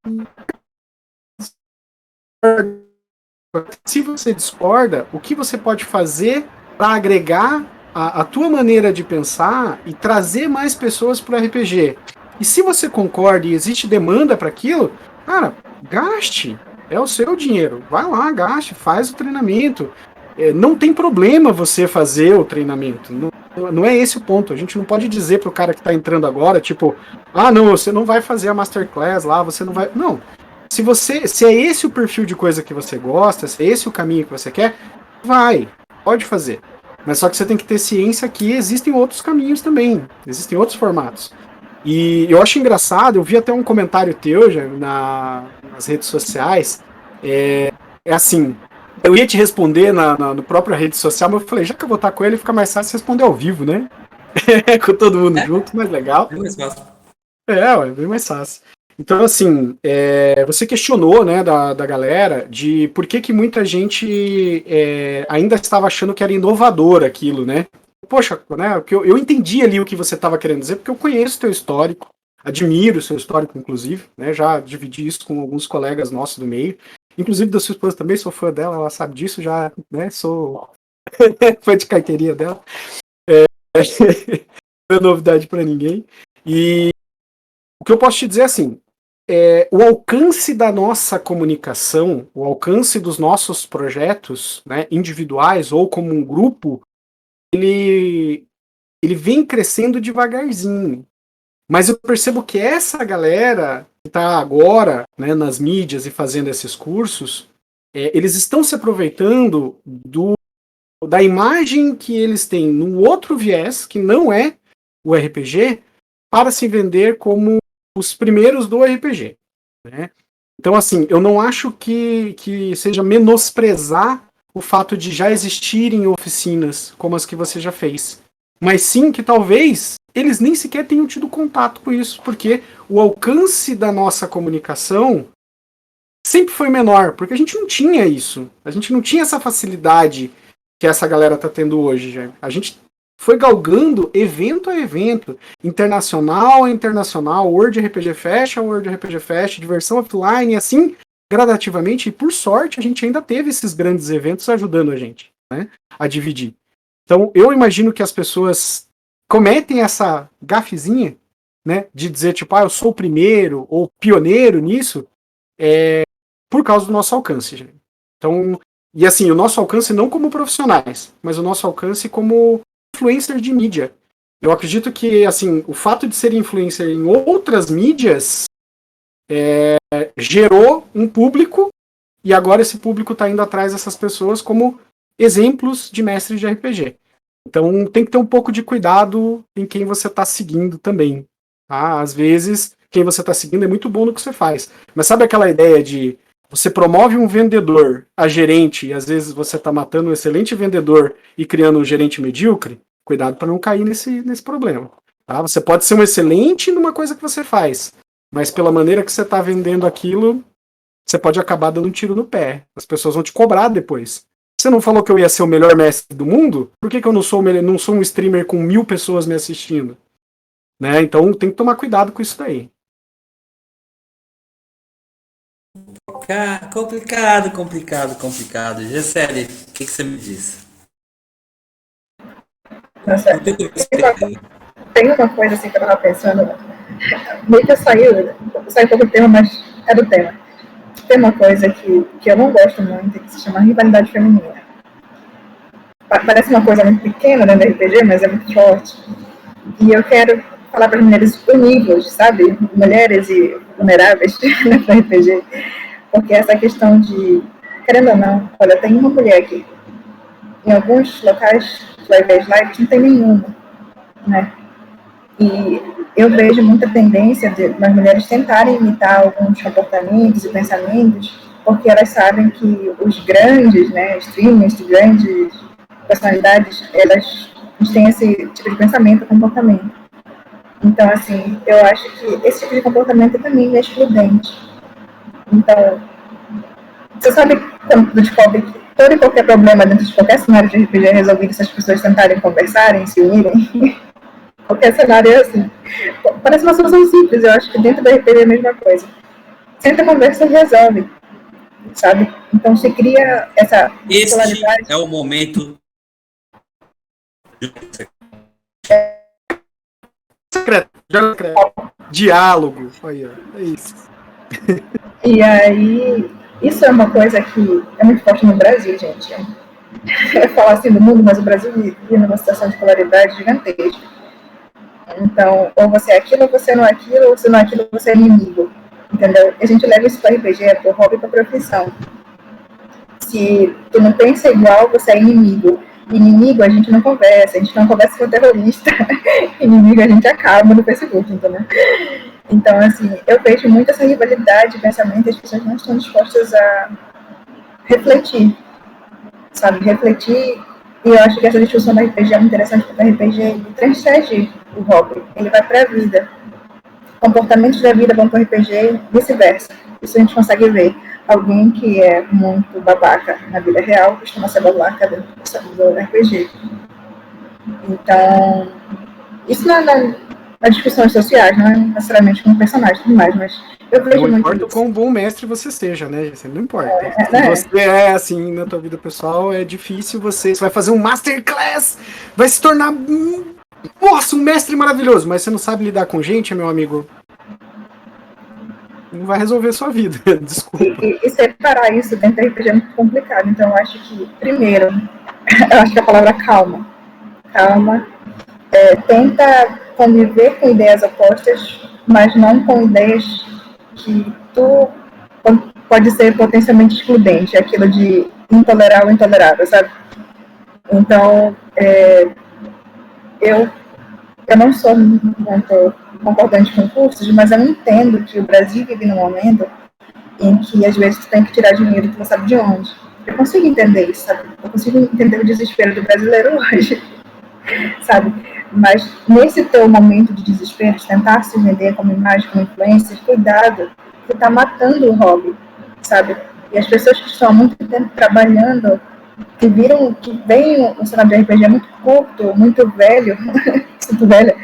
Se você discorda, o que você pode fazer para agregar a tua maneira de pensar e trazer mais pessoas para o RPG? E se você concorda e existe demanda para aquilo, cara, gaste. É o seu dinheiro. Vai lá, gaste, faz o treinamento. Não tem problema você fazer o treinamento. Não é esse o ponto. A gente não pode dizer pro cara que está entrando agora, tipo, não, você não vai fazer a Masterclass lá, você não vai... Não. Se é esse o perfil de coisa que você gosta, se é esse o caminho que você quer, pode fazer. Mas só que você tem que ter ciência que existem outros caminhos também, existem outros formatos. E eu acho engraçado, eu vi até um comentário teu já nas redes sociais, assim, eu ia te responder no próprio rede social, mas eu falei, já que eu vou estar com ele, fica mais fácil responder ao vivo, né? Com todo mundo junto, mais legal. É mais fácil. Bem mais fácil. Então, assim, você questionou, né, da galera de por que muita gente ainda estava achando que era inovador aquilo, né? Poxa, né, eu entendi ali o que você estava querendo dizer, porque eu conheço o teu histórico, admiro o seu histórico, inclusive, né? Já dividi isso com alguns colegas nossos do meio, inclusive da sua esposa também, sou fã dela, ela sabe disso, já, né? Sou fã de carteirinha dela. Não é novidade para ninguém. E o que eu posso te dizer assim, o alcance da nossa comunicação, o alcance dos nossos projetos, né, individuais ou como um grupo, ele vem crescendo devagarzinho. Mas eu percebo que essa galera que está agora, né, nas mídias e fazendo esses cursos, eles estão se aproveitando da imagem que eles têm num outro viés, que não é o RPG, para se vender como os primeiros do RPG. Né? Então, assim, eu não acho que seja menosprezar o fato de já existirem oficinas como as que você já fez. Mas sim que talvez eles nem sequer tenham tido contato com isso, porque o alcance da nossa comunicação sempre foi menor, porque a gente não tinha isso. A gente não tinha essa facilidade que essa galera tá tendo hoje. Já. A gente foi galgando evento a evento, internacional a internacional, World RPG Fest a World RPG Fest, diversão offline, assim, gradativamente, e por sorte a gente ainda teve esses grandes eventos ajudando a gente, né, a dividir. Então eu imagino que as pessoas cometem essa gafezinha, né, de dizer tipo, eu sou o primeiro ou pioneiro nisso, por causa do nosso alcance. Gente. Então, e assim, o nosso alcance não como profissionais, mas o nosso alcance como influencer de mídia. Eu acredito que, assim, o fato de ser influencer em outras mídias gerou um público e agora esse público está indo atrás dessas pessoas como exemplos de mestres de RPG. Então tem que ter um pouco de cuidado em quem você está seguindo também. Tá? Às vezes, quem você está seguindo é muito bom no que você faz. Mas sabe aquela ideia de você promove um vendedor a gerente e às vezes você está matando um excelente vendedor e criando um gerente medíocre? Cuidado para não cair nesse problema. Tá? Você pode ser um excelente numa coisa que você faz, mas pela maneira que você está vendendo aquilo, você pode acabar dando um tiro no pé. As pessoas vão te cobrar depois. Você não falou que eu ia ser o melhor mestre do mundo? Por que eu não sou um streamer com 1000 pessoas me assistindo? Né? Então tem que tomar cuidado com isso daí. Complicado. Gisele, o que você me diz? Nossa, tem uma coisa assim que eu tava pensando, meio que eu saí um pouco do tema, mas é do tema. Tem uma coisa que eu não gosto muito, que se chama rivalidade feminina. Parece uma coisa muito pequena dentro do RPG, mas é muito forte. E eu quero falar para as mulheres unidas, sabe? Mulheres e vulneráveis no RPG. Porque essa questão de, querendo ou não, olha, tem uma mulher aqui. Em alguns locais, vai ver as lives, não tem nenhuma, né? E eu vejo muita tendência das mulheres tentarem imitar alguns comportamentos e pensamentos, porque elas sabem que os grandes, né, streamers, grandes personalidades, elas têm esse tipo de pensamento e comportamento. Então, assim, eu acho que esse tipo de comportamento também é excludente. Então, você sabe quando tu descobre que todo e qualquer problema dentro de qualquer cenário de RPG é resolvido se as pessoas tentarem conversarem, se unirem? Qualquer cenário é assim. Parece uma solução simples, eu acho que dentro do RPG é a mesma coisa. Senta, conversa e resolve, sabe? Então se cria essa polaridade. Este é o momento. Diálogo. Aí, ó. É isso. E aí, isso é uma coisa que é muito forte no Brasil, gente. Eu falo assim do mundo, mas o Brasil vive numa situação de polaridade gigantesca. Então, ou você é aquilo, ou você não é aquilo, ou você não é aquilo, você é inimigo. Entendeu? A gente leva isso para RPG, para o hobby, para a profissão. Se tu não pensa igual, você é inimigo. Inimigo a gente não conversa, a gente não conversa com terrorista. Inimigo a gente acaba no Facebook, entendeu? Então, assim, eu vejo muito essa rivalidade de pensamento e as pessoas não estão dispostas a refletir, sabe? Refletir. E eu acho que essa discussão da RPG é muito interessante, porque o RPG transcende o hobby, ele vai para a vida. Comportamentos da vida vão para o RPG e vice-versa. Isso a gente consegue ver. Alguém que é muito babaca na vida real costuma ser babaca dentro do RPG. Então, isso na nas discussões sociais, não é necessariamente com personagens e tudo mais, mas eu vejo Não muito importa o isso. quão bom mestre você seja, né? Isso não importa. Se né? você é assim na tua vida pessoal, é difícil você vai fazer um masterclass, vai se tornar nossa, um mestre maravilhoso, mas você não sabe lidar com gente, meu amigo, não vai resolver sua vida. Desculpa. E separar isso dentro da RPG é muito complicado. Então, eu acho que, primeiro, eu acho que a palavra calma. Calma. Tenta conviver com ideias opostas, mas não com ideias que tu pode ser potencialmente excludente. Aquilo de intolerar o intolerável, sabe? Então, eu não sou muito concordante com cursos, mas eu entendo que o Brasil vive num momento em que às vezes tu tem que tirar dinheiro que não sabe de onde. Eu consigo entender isso, sabe? Eu consigo entender o desespero do brasileiro hoje, sabe? Mas nesse teu momento de desespero, de tentar se vender como imagem, como influencer, cuidado, tu tá matando o hobby, sabe? E as pessoas que estão há muito tempo trabalhando, que veem um cenário de RPG muito curto, muito velho, muito velha,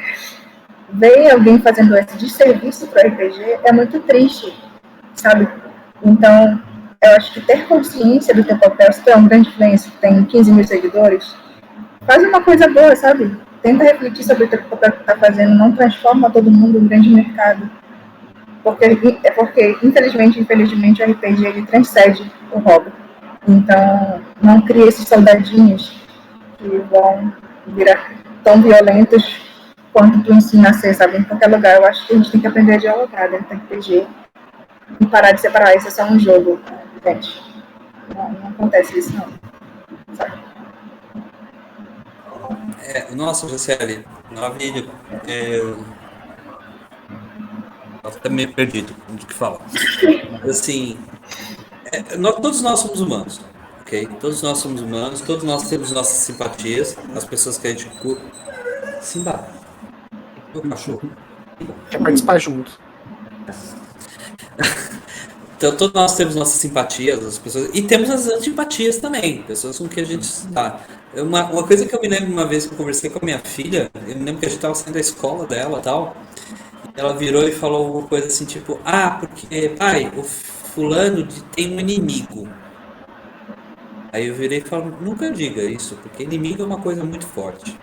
veem alguém fazendo esse desserviço para o RPG, é muito triste, sabe? Então, eu acho que ter consciência do teu papel, se tu é um grande influencer, que tem 15 mil seguidores, faz uma coisa boa, sabe? Tenta refletir sobre o teu papel que tu tá fazendo, não transforma todo mundo em um grande mercado. Porque infelizmente, o RPG ele transcende o hobby. Então, não cria esses soldadinhos que vão virar tão violentos quanto tu ensina a ser, sabe? Em qualquer lugar. Eu acho que a gente tem que aprender a dialogar dentro do RPG e parar de separar. Isso é só um jogo, gente. Não acontece isso, não. Sabe? Nossa, Gisele, maravilha. Eu até meio perdido do que falar. Assim, todos nós somos humanos, ok? Todos nós somos humanos, todos nós temos nossas simpatias, as pessoas que a gente curte. Simba, meu cachorro. Quer participar junto. Então, todos nós temos nossas simpatias, as pessoas, e temos as antipatias também, pessoas com que a gente está. Uma coisa que eu me lembro uma vez que eu conversei com a minha filha, eu me lembro que a gente estava saindo da escola dela e tal, e ela virou e falou alguma coisa assim, tipo, porque, pai, o fulano tem um inimigo. Aí eu virei e falo, nunca diga isso, porque inimigo é uma coisa muito forte.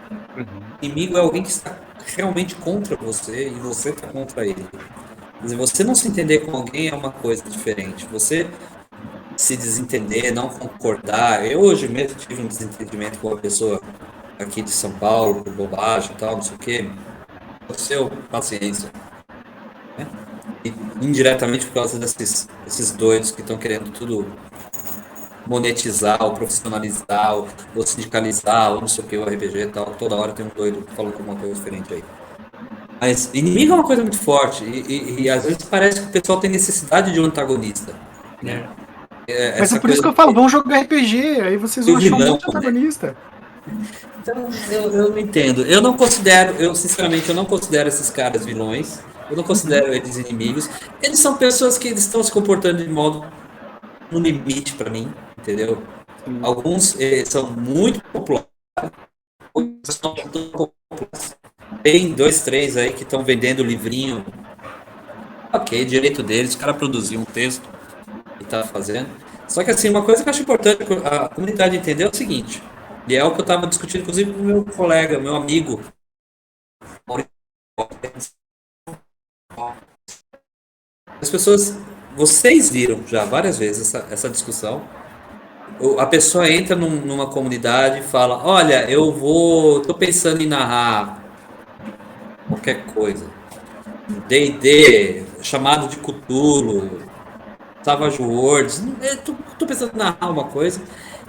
Inimigo é alguém que está realmente contra você e você está contra ele. Quer dizer, você não se entender com alguém é uma coisa diferente. Você se desentender, não concordar. Eu hoje mesmo tive um desentendimento com uma pessoa aqui de São Paulo, por bobagem e tal, não sei o quê. Aconteceu, paciência. Né? E indiretamente por causa desses doidos que estão querendo tudo monetizar, ou profissionalizar, ou sindicalizar, ou não sei o que, o RPG e tal. Toda hora tem um doido falando alguma coisa diferente aí. Mas inimigo é uma coisa muito forte e às vezes parece que o pessoal tem necessidade de um antagonista. Né? Mas é por isso que eu falo, vamos jogar RPG, aí vocês vão achar um monte de antagonista. Então, eu não entendo. Eu sinceramente, eu não considero esses caras vilões. Eu não considero eles inimigos. Eles são pessoas que estão se comportando de modo no limite para mim, entendeu? Alguns são muito populares, outros são tão populares. Tem 2, 3 aí que estão vendendo livrinho. Ok, direito deles, o cara produziu um texto e tá fazendo. Só que assim, uma coisa que eu acho importante a comunidade entender é o seguinte, e é o que eu estava discutindo, inclusive, com meu colega, meu amigo. As pessoas, vocês viram já várias vezes essa discussão. A pessoa entra numa comunidade e fala, olha, tô pensando em narrar qualquer coisa. D&D, chamado de Cthulhu, Savage Worlds, tô pensando em narrar uma coisa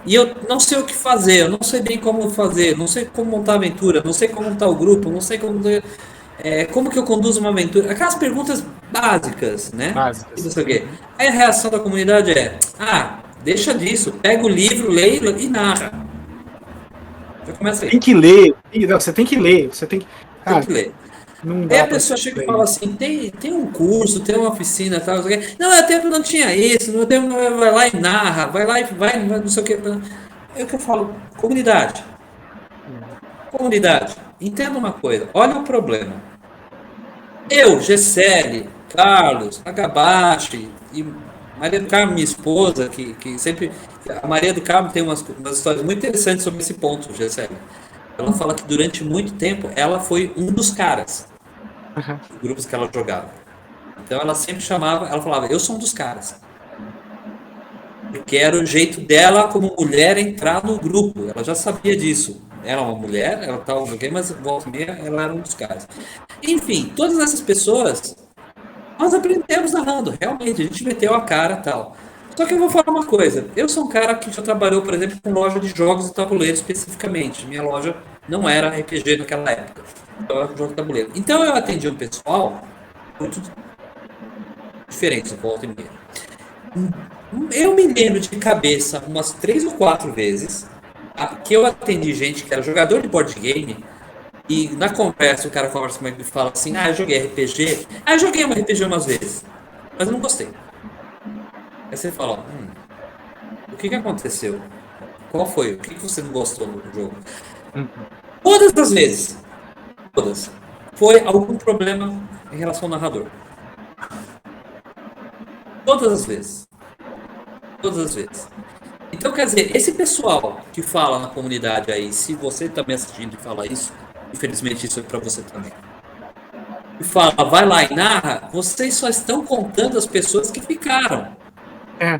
e eu não sei o que fazer, eu não sei bem como fazer, não sei como montar a aventura, não sei como montar o grupo, não sei como que eu conduzo uma aventura, aquelas perguntas básicas, né? Básicas. Não sei o quê. Aí a reação da comunidade deixa disso, pega o livro, leia e narra. Já começa aí. Tem que ler, você tem que ler, você tem que... Tem que ler. Não Aí dá a pessoa pra... chega e fala assim, tem um curso, tem uma oficina, tal, não sei o quê. Não, meu tempo não tinha isso, meu tempo vai lá e narra, vai lá e vai, não sei o que. É o que eu falo, comunidade, entenda uma coisa, olha o problema. Eu, Gessele, Carlos, Agabashi e Maria do Carmo, minha esposa, que sempre. A Maria do Carmo tem umas histórias muito interessantes sobre esse ponto, Gessele. Ela fala que durante muito tempo ela foi um dos caras Aham. dos grupos que ela jogava. Então ela sempre chamava, ela falava, eu sou um dos caras. Porque era o jeito dela como mulher entrar no grupo. Ela já sabia disso. Era uma mulher, ela estava no game, mas volta e meia ela era um dos caras. Enfim, todas essas pessoas nós aprendemos narrando, realmente, a gente meteu a cara e tal. Só que eu vou falar uma coisa, eu sou um cara que já trabalhou, por exemplo, com loja de jogos e tabuleiro especificamente. Minha loja não era RPG naquela época, então era jogo de tabuleiro. Então eu atendi um pessoal muito diferente, volta e meia. Eu me lembro de cabeça umas 3 ou 4 vezes que eu atendi gente que era jogador de board game e na conversa o cara conversa comigo e fala assim: Ah, eu joguei RPG. Ah, eu joguei um RPG umas vezes, mas eu não gostei. Aí você fala: O que que aconteceu? Qual foi? O que que você não gostou no jogo? Uhum. Todas as vezes, todas, foi algum problema em relação ao narrador. Todas as vezes. Todas as vezes. Então, quer dizer, esse pessoal que fala na comunidade aí, se você está me assistindo e fala isso, infelizmente isso é para você também. E fala, vai lá e narra, vocês só estão contando as pessoas que ficaram. É,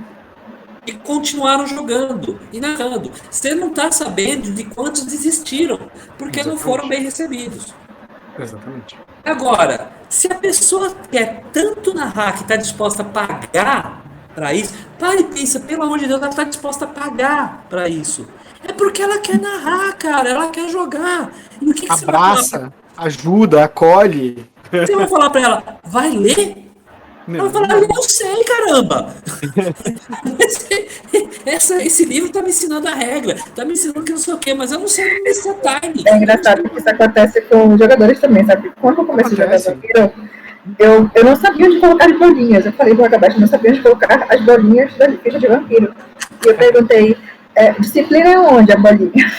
E continuaram jogando e narrando. Você não está sabendo de quantos desistiram, porque não foram exatamente. bem recebidos. Exatamente. Agora, se a pessoa quer tanto narrar que está disposta a pagar para isso, para e pensa, pelo amor de Deus, ela está disposta a pagar para isso. É porque ela quer narrar, cara, ela quer jogar. E o que você vai falar? Abraça, ajuda, acolhe. Você vai falar para ela, vai ler? Ela vai falar, eu não sei, caramba. Esse livro tá me ensinando a regra, tá me ensinando que não sei o quê, mas eu não sei esse time. É engraçado que isso acontece com jogadores também, sabe? Quando eu comecei a jogar vampiro, eu não sabia onde colocar as bolinhas. Eu falei do Agabaixo, eu não sabia onde colocar as bolinhas da ficha de vampiro. E eu perguntei, disciplina é onde a bolinha?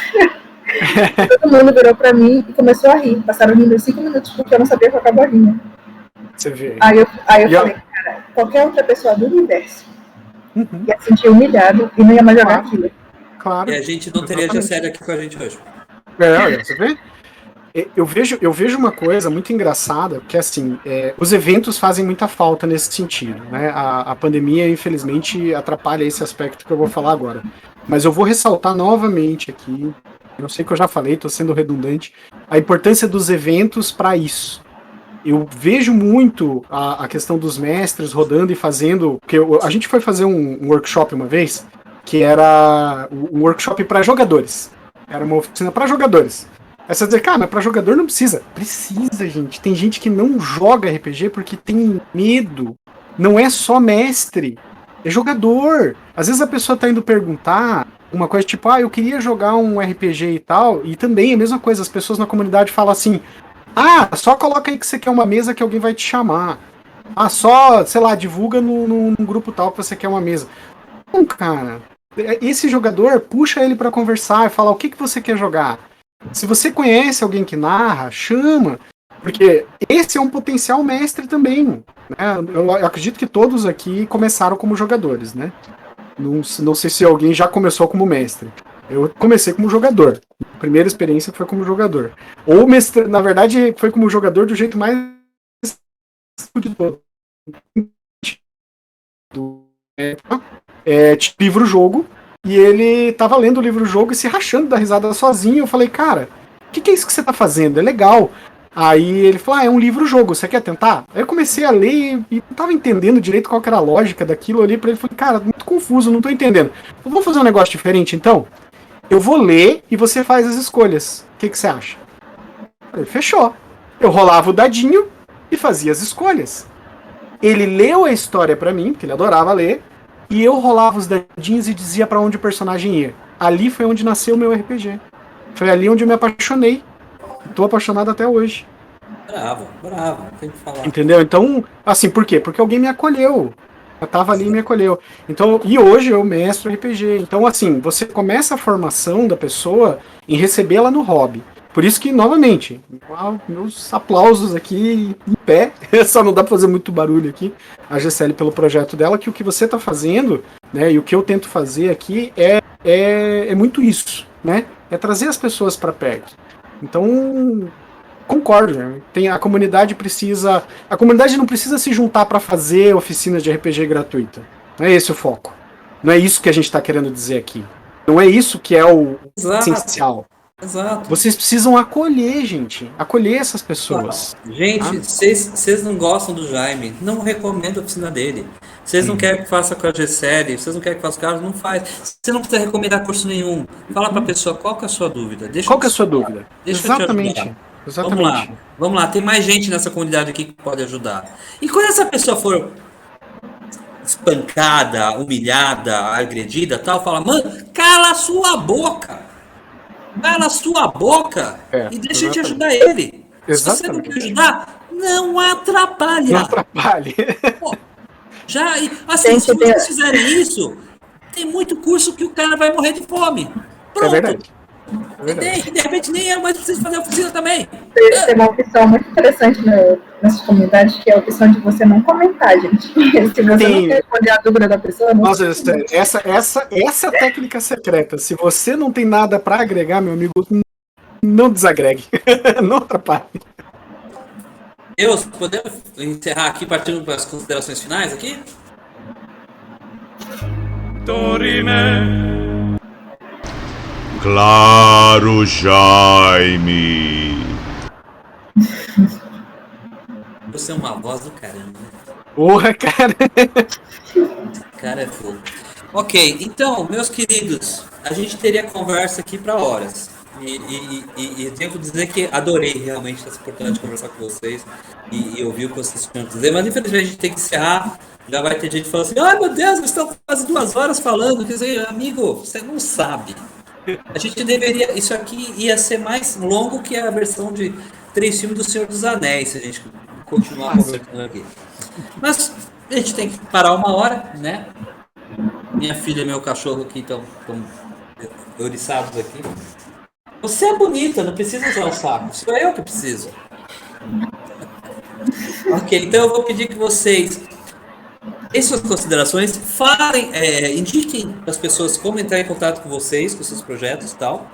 Todo mundo virou pra mim e começou a rir. Passaram rindo 5 minutos porque eu não sabia colocar a bolinha. Você vê. Aí eu falei, cara, qualquer outra pessoa do universo ia se sentir humilhado e não ia mais jogar aquilo. Claro. E a gente não teria Gessele aqui com a gente hoje. Olha, você vê? Eu vejo uma coisa muito engraçada, que assim, os eventos fazem muita falta nesse sentido, né? A pandemia, infelizmente, atrapalha esse aspecto que eu vou falar agora. Mas eu vou ressaltar novamente aqui, eu sei que eu já falei, estou sendo redundante, a importância dos eventos para isso. Eu vejo muito a questão dos mestres rodando e fazendo, porque a gente foi fazer um workshop uma vez, que era um workshop para jogadores. Era uma oficina para jogadores. Aí você vai dizer, cara, mas pra jogador não precisa. Precisa, gente. Tem gente que não joga RPG porque tem medo. Não é só mestre. É jogador. Às vezes a pessoa tá indo perguntar uma coisa tipo, eu queria jogar um RPG e tal. E também a mesma coisa, as pessoas na comunidade falam assim, só coloca aí que você quer uma mesa que alguém vai te chamar. Só, sei lá, divulga num grupo tal que você quer uma mesa. Não, cara. Esse jogador, puxa ele pra conversar e fala, o que você quer jogar? Se você conhece alguém que narra, chama, porque esse é um potencial mestre também, né? Eu acredito que todos aqui começaram como jogadores, né? Não sei se alguém já começou como mestre. Eu comecei como jogador. A primeira experiência foi como jogador. Ou mestre, na verdade, foi como jogador do jeito mais de todo. Livro-jogo. E ele tava lendo o livro-jogo e se rachando da risada sozinho. Eu falei, cara, o que é isso que você tá fazendo? É legal. Aí ele falou, é um livro-jogo, você quer tentar? Aí eu comecei a ler e não tava entendendo direito qual que era a lógica daquilo. Eu olhei pra ele e falei, cara, muito confuso, não tô entendendo. Vamos fazer um negócio diferente então? Eu vou ler e você faz as escolhas. O que você acha? Ele fechou. Eu rolava o dadinho e fazia as escolhas. Ele leu a história pra mim, porque ele adorava ler. E eu rolava os dadinhos e dizia pra onde o personagem ia. Ali foi onde nasceu o meu RPG. Foi ali onde eu me apaixonei. Tô apaixonado até hoje. Bravo, não tem o que falar. Entendeu? Então, assim, por quê? Porque alguém me acolheu. Eu tava ali e me acolheu. Então, e hoje eu mestro RPG. Então, assim, você começa a formação da pessoa em recebê-la no hobby. Por isso que, novamente, meus aplausos aqui em pé, só não dá pra fazer muito barulho aqui, a Gisele pelo projeto dela, que o que você tá fazendo, né, e o que eu tento fazer aqui é muito isso, né, é trazer as pessoas para perto. Então, concordo, né? A comunidade não precisa se juntar para fazer oficinas de RPG gratuita. Não é esse o foco. Não é isso que a gente está querendo dizer aqui. Não é isso que é o essencial. Exato. Vocês precisam acolher, gente. Acolher essas pessoas. Gente, vocês não gostam do Jaime, não recomendo a oficina dele. Vocês não querem que faça com a G-Série, vocês não querem que faça com o Carlos, não faz. Você não precisa recomendar curso nenhum. Fala pra pessoa qual que é a sua dúvida. Qual que é a sua dúvida? Deixa eu te ajudar. Vamos lá, tem mais gente nessa comunidade aqui que pode ajudar. E quando essa pessoa for espancada, humilhada, agredida, tal, fala, mano, cala a sua boca. Cala a sua boca e deixa eu te ajudar ele. Exatamente. Se você não quer ajudar, não atrapalha. Não atrapalhe. Pô, assim, se vocês fizerem isso, tem muito curso que o cara vai morrer de fome. Pronto. É verdade. E de repente nem é mais preciso fazer oficina também. Tem uma opção muito interessante nessas comunidades, que é a opção de você não comentar, gente. Se você não quer responder a dúvida da pessoa, não. Nossa, essa é a técnica secreta. Se você não tem nada para agregar, meu amigo, não desagregue. Não atrapalhe. Deus, podemos encerrar aqui partindo para as considerações finais aqui? Dorime. Claro, Jaime. Você é uma voz do caramba, né? Porra, cara. Esse cara é fogo. Ok, então, meus queridos, a gente teria conversa aqui para horas. E devo dizer que adorei realmente essa oportunidade de conversar com vocês e ouvir o que vocês tinham a dizer. Mas infelizmente a gente tem que encerrar. Já vai ter gente falando assim: ai meu Deus, nós estamos quase 2 horas falando. Quer dizer, amigo, você não sabe. A gente deveria. Isso aqui ia ser mais longo que a versão de 3 filmes do Senhor dos Anéis, se a gente continuar conversando aqui. Mas a gente tem que parar 1 hora, né? Minha filha e meu cachorro aqui estão ouriçados aqui. Você é bonita, não precisa usar o saco. Sou eu que preciso. Ok, então eu vou pedir que vocês, em suas considerações, falem, indiquem para as pessoas como entrar em contato com vocês, com seus projetos e tal.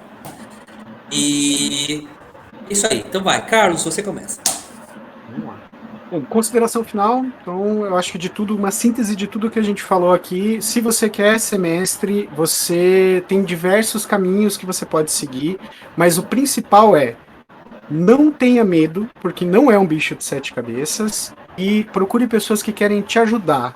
E isso aí. Então vai, Carlos, você começa. Vamos lá. Bom, consideração final, então eu acho que de tudo, uma síntese de tudo que a gente falou aqui. Se você quer ser mestre, você tem diversos caminhos que você pode seguir, mas o principal é: não tenha medo, porque não é um bicho de 7 cabeças, e procure pessoas que querem te ajudar.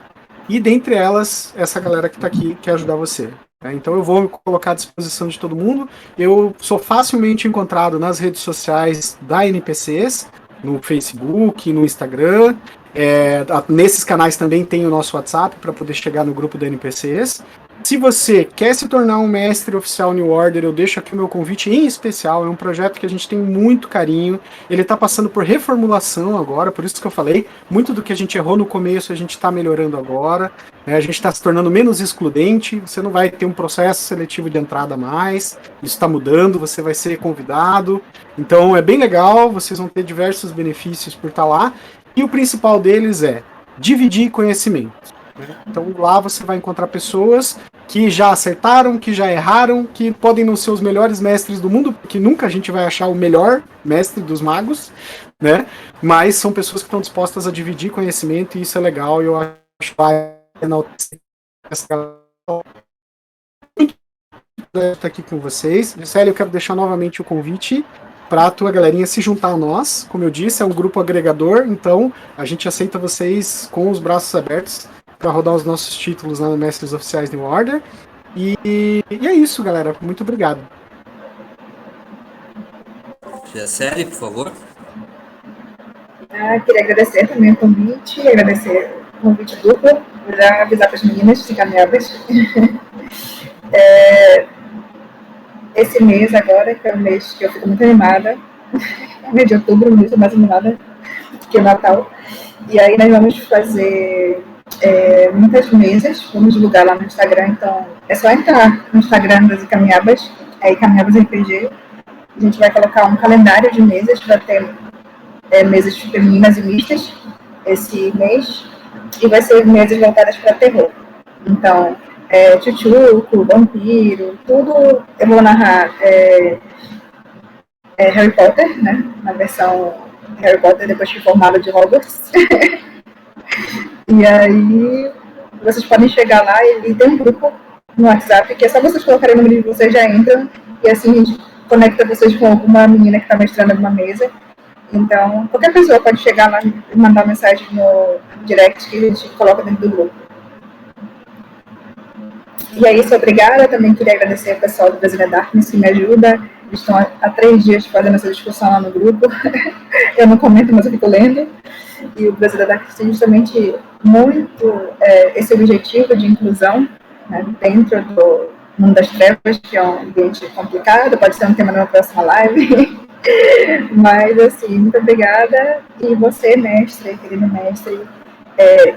E dentre elas, essa galera que está aqui quer ajudar você. Então eu vou me colocar à disposição de todo mundo. Eu sou facilmente encontrado nas redes sociais da NPCs, no Facebook, no Instagram. Nesses canais também tem o nosso WhatsApp para poder chegar no grupo da NPCs. Se você quer se tornar um mestre oficial New Order, eu deixo aqui o meu convite em especial. É um projeto que a gente tem muito carinho. Ele está passando por reformulação agora, por isso que eu falei. Muito do que a gente errou no começo, a gente está melhorando agora. A gente está se tornando menos excludente. Você não vai ter um processo seletivo de entrada mais. Isso está mudando, você vai ser convidado. Então é bem legal, vocês vão ter diversos benefícios por estar lá. E o principal deles é dividir conhecimento. Então lá você vai encontrar pessoas que já acertaram, que já erraram, que podem não ser os melhores mestres do mundo, porque nunca a gente vai achar o melhor mestre dos magos, né? Mas são pessoas que estão dispostas a dividir conhecimento e isso é legal. E eu acho que vai enaltecer essa galera. Muito estar aqui com vocês. Gisele, eu quero deixar novamente o convite para a tua galerinha se juntar a nós. Como eu disse, é um grupo agregador, então a gente aceita vocês com os braços abertos para rodar os nossos títulos lá no Mestres Oficiais New Order. E é isso, galera. Muito obrigado. Série, por favor. Queria agradecer também o convite, agradecer o convite duplo, já avisar para as meninas se encaminhadas. Esse mês agora, que é o mês que eu fico muito animada, mês de outubro, muito mais animada que o Natal. E aí nós vamos fazer muitas mesas, vamos divulgar lá no Instagram, então é só entrar no Instagram das Encaminhadas, Encaminhadas RPG, A gente vai colocar um calendário de mesas, vai ter mesas femininas e mistas esse mês, e vai ser mesas voltadas para terror. Então, Chuchuco, Vampiro, tudo eu vou narrar Harry Potter, né? Na versão Harry Potter depois que formado de Hogwarts. E aí vocês podem chegar lá e tem um grupo no WhatsApp que é só vocês colocarem o número de vocês, já entram, e assim a gente conecta vocês com alguma menina que está mestrando alguma mesa. Então, qualquer pessoa pode chegar lá e mandar mensagem no direct que a gente coloca dentro do grupo. E é isso, obrigada. Também queria agradecer ao pessoal do Brasília Darkness que me ajuda. Eles estão há 3 dias fazendo essa discussão lá no grupo. Eu não comento, mas eu fico lendo. E o Brasília Darkness tem justamente muito esse objetivo de inclusão, né, dentro do mundo das trevas, que é um ambiente complicado, pode ser um tema na próxima live. Mas, assim, muito obrigada. E você, mestre, querido mestre,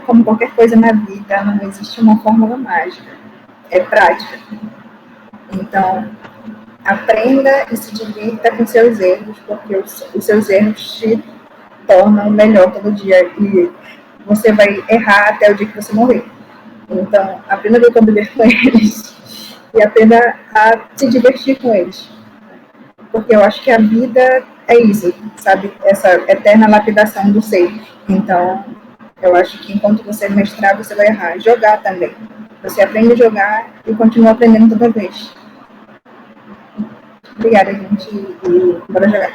como qualquer coisa na vida, não existe uma fórmula mágica, é prática. Então, aprenda e se divirta com seus erros, porque os seus erros te tornam melhor todo dia, e você vai errar até o dia que você morrer. Então, aprenda a conviver com eles e aprenda a se divertir com eles. Porque eu acho que a vida é isso, sabe? Essa eterna lapidação do ser. Então, eu acho que enquanto você mestrar, você vai errar. Jogar também. Você aprende a jogar e continua aprendendo toda vez. Obrigada, gente. E bora jogar.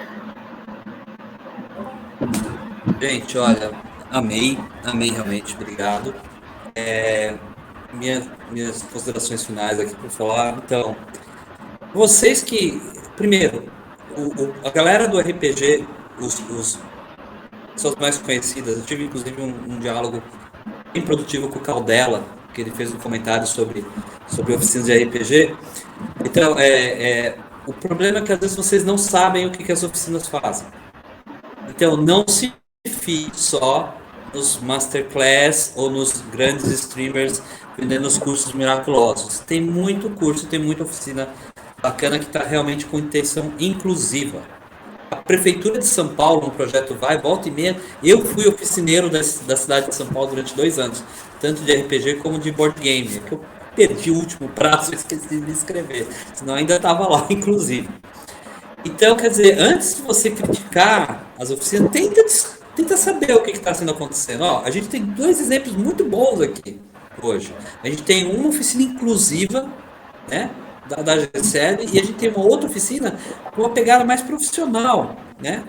Gente, olha, amei realmente, obrigado. Minhas considerações finais aqui para falar. Então, vocês que, primeiro, a galera do RPG, os pessoas mais conhecidas, eu tive inclusive um diálogo bem produtivo com o Caldela, que ele fez um comentário sobre oficinas de RPG. Então, o problema é que às vezes vocês não sabem o que as oficinas fazem. Então, não se fie só nos masterclass ou nos grandes streamers vendendo os cursos miraculosos. Tem muito curso, tem muita oficina bacana que está realmente com intenção inclusiva. A Prefeitura de São Paulo, no projeto Vai, volta e meia, eu fui oficineiro da cidade de São Paulo durante 2 anos, tanto de RPG como de board game, que eu perdi o último prazo e esqueci de me inscrever, senão ainda estava lá, inclusive. Então, quer dizer, antes de você criticar as oficinas, tenta saber o que está sendo acontecendo. Ó, a gente tem 2 exemplos muito bons aqui hoje. A gente tem uma oficina inclusiva, né, da GCL, e a gente tem uma outra oficina com uma pegada mais profissional, né,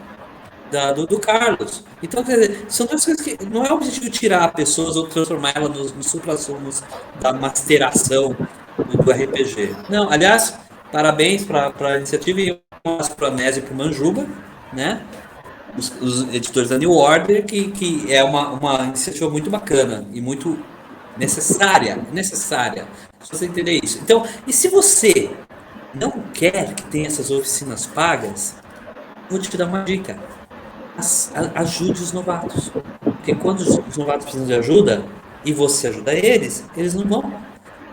do Carlos. Então, quer dizer, são 2 coisas que não é o objetivo tirar pessoas ou transformar ela nos supra-sumos da masteração do RPG. Não, aliás, parabéns para a iniciativa e para a Nésia e para o Manjuba, né? Os editores da New Order, que é uma iniciativa muito bacana e muito necessária se você entender isso. Então, e se você não quer que tenha essas oficinas pagas, vou te dar uma dica: ajude os novatos, porque quando os novatos precisam de ajuda e você ajuda eles não vão.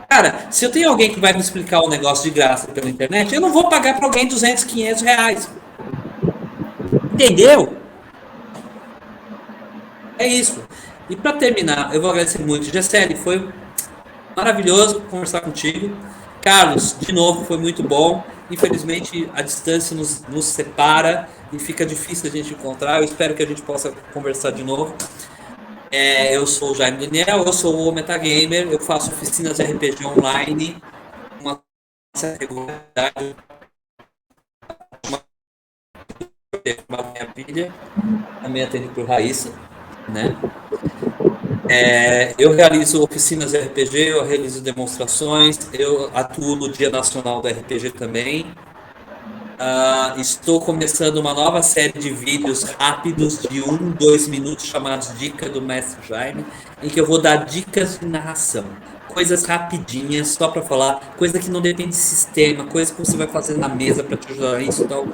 Cara, se eu tenho alguém que vai me explicar um negócio de graça pela internet, eu não vou pagar para alguém 200, 500 reais. Entendeu? É isso. E para terminar, eu vou agradecer muito. Gisele, foi maravilhoso conversar contigo. Carlos, de novo, foi muito bom. Infelizmente, a distância nos separa e fica difícil a gente encontrar. Eu espero que a gente possa conversar de novo. Eu sou o Jaime Daniel, eu sou o Metagamer, eu faço oficinas de RPG online, uma certa regularidade, uma minha filha, também atendo por Raíssa, né? Eu realizo oficinas de RPG, eu realizo demonstrações, eu atuo no Dia Nacional do RPG também. Estou começando uma nova série de vídeos rápidos de 1-2 minutos chamados Dica do Mestre Jaime, em que eu vou dar dicas de narração, coisas rapidinhas, só para falar, coisa que não depende de sistema, coisa que você vai fazer na mesa para te ajudar nisso, tal,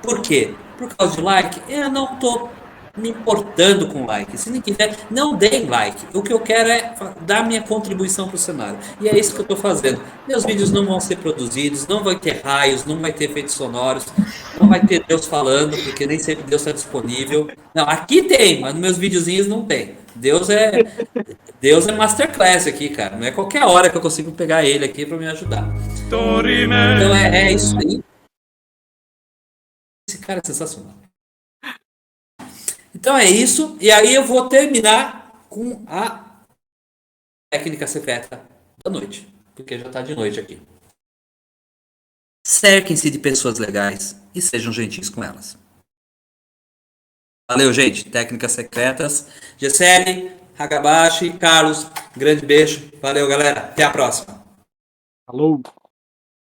por quê? Por causa de like? Eu não estou me importando com like. Se não quiser, não deem like. O que eu quero é dar minha contribuição para o cenário. E é isso que eu estou fazendo. Meus vídeos não vão ser produzidos, não vai ter raios, não vai ter efeitos sonoros. Não vai ter Deus falando, porque nem sempre Deus está disponível. Não, aqui tem, mas nos meus videozinhos não tem. Deus é masterclass aqui, cara. Não é qualquer hora que eu consigo pegar ele aqui para me ajudar. Então é isso aí. Esse cara é sensacional. Então é isso. E aí eu vou terminar com a técnica secreta da noite. Porque já está de noite aqui. Cerquem-se de pessoas legais e sejam gentis com elas. Valeu, gente. Técnicas secretas. Gisele, Hagabashi, Carlos, grande beijo. Valeu, galera. Até a próxima. Falou.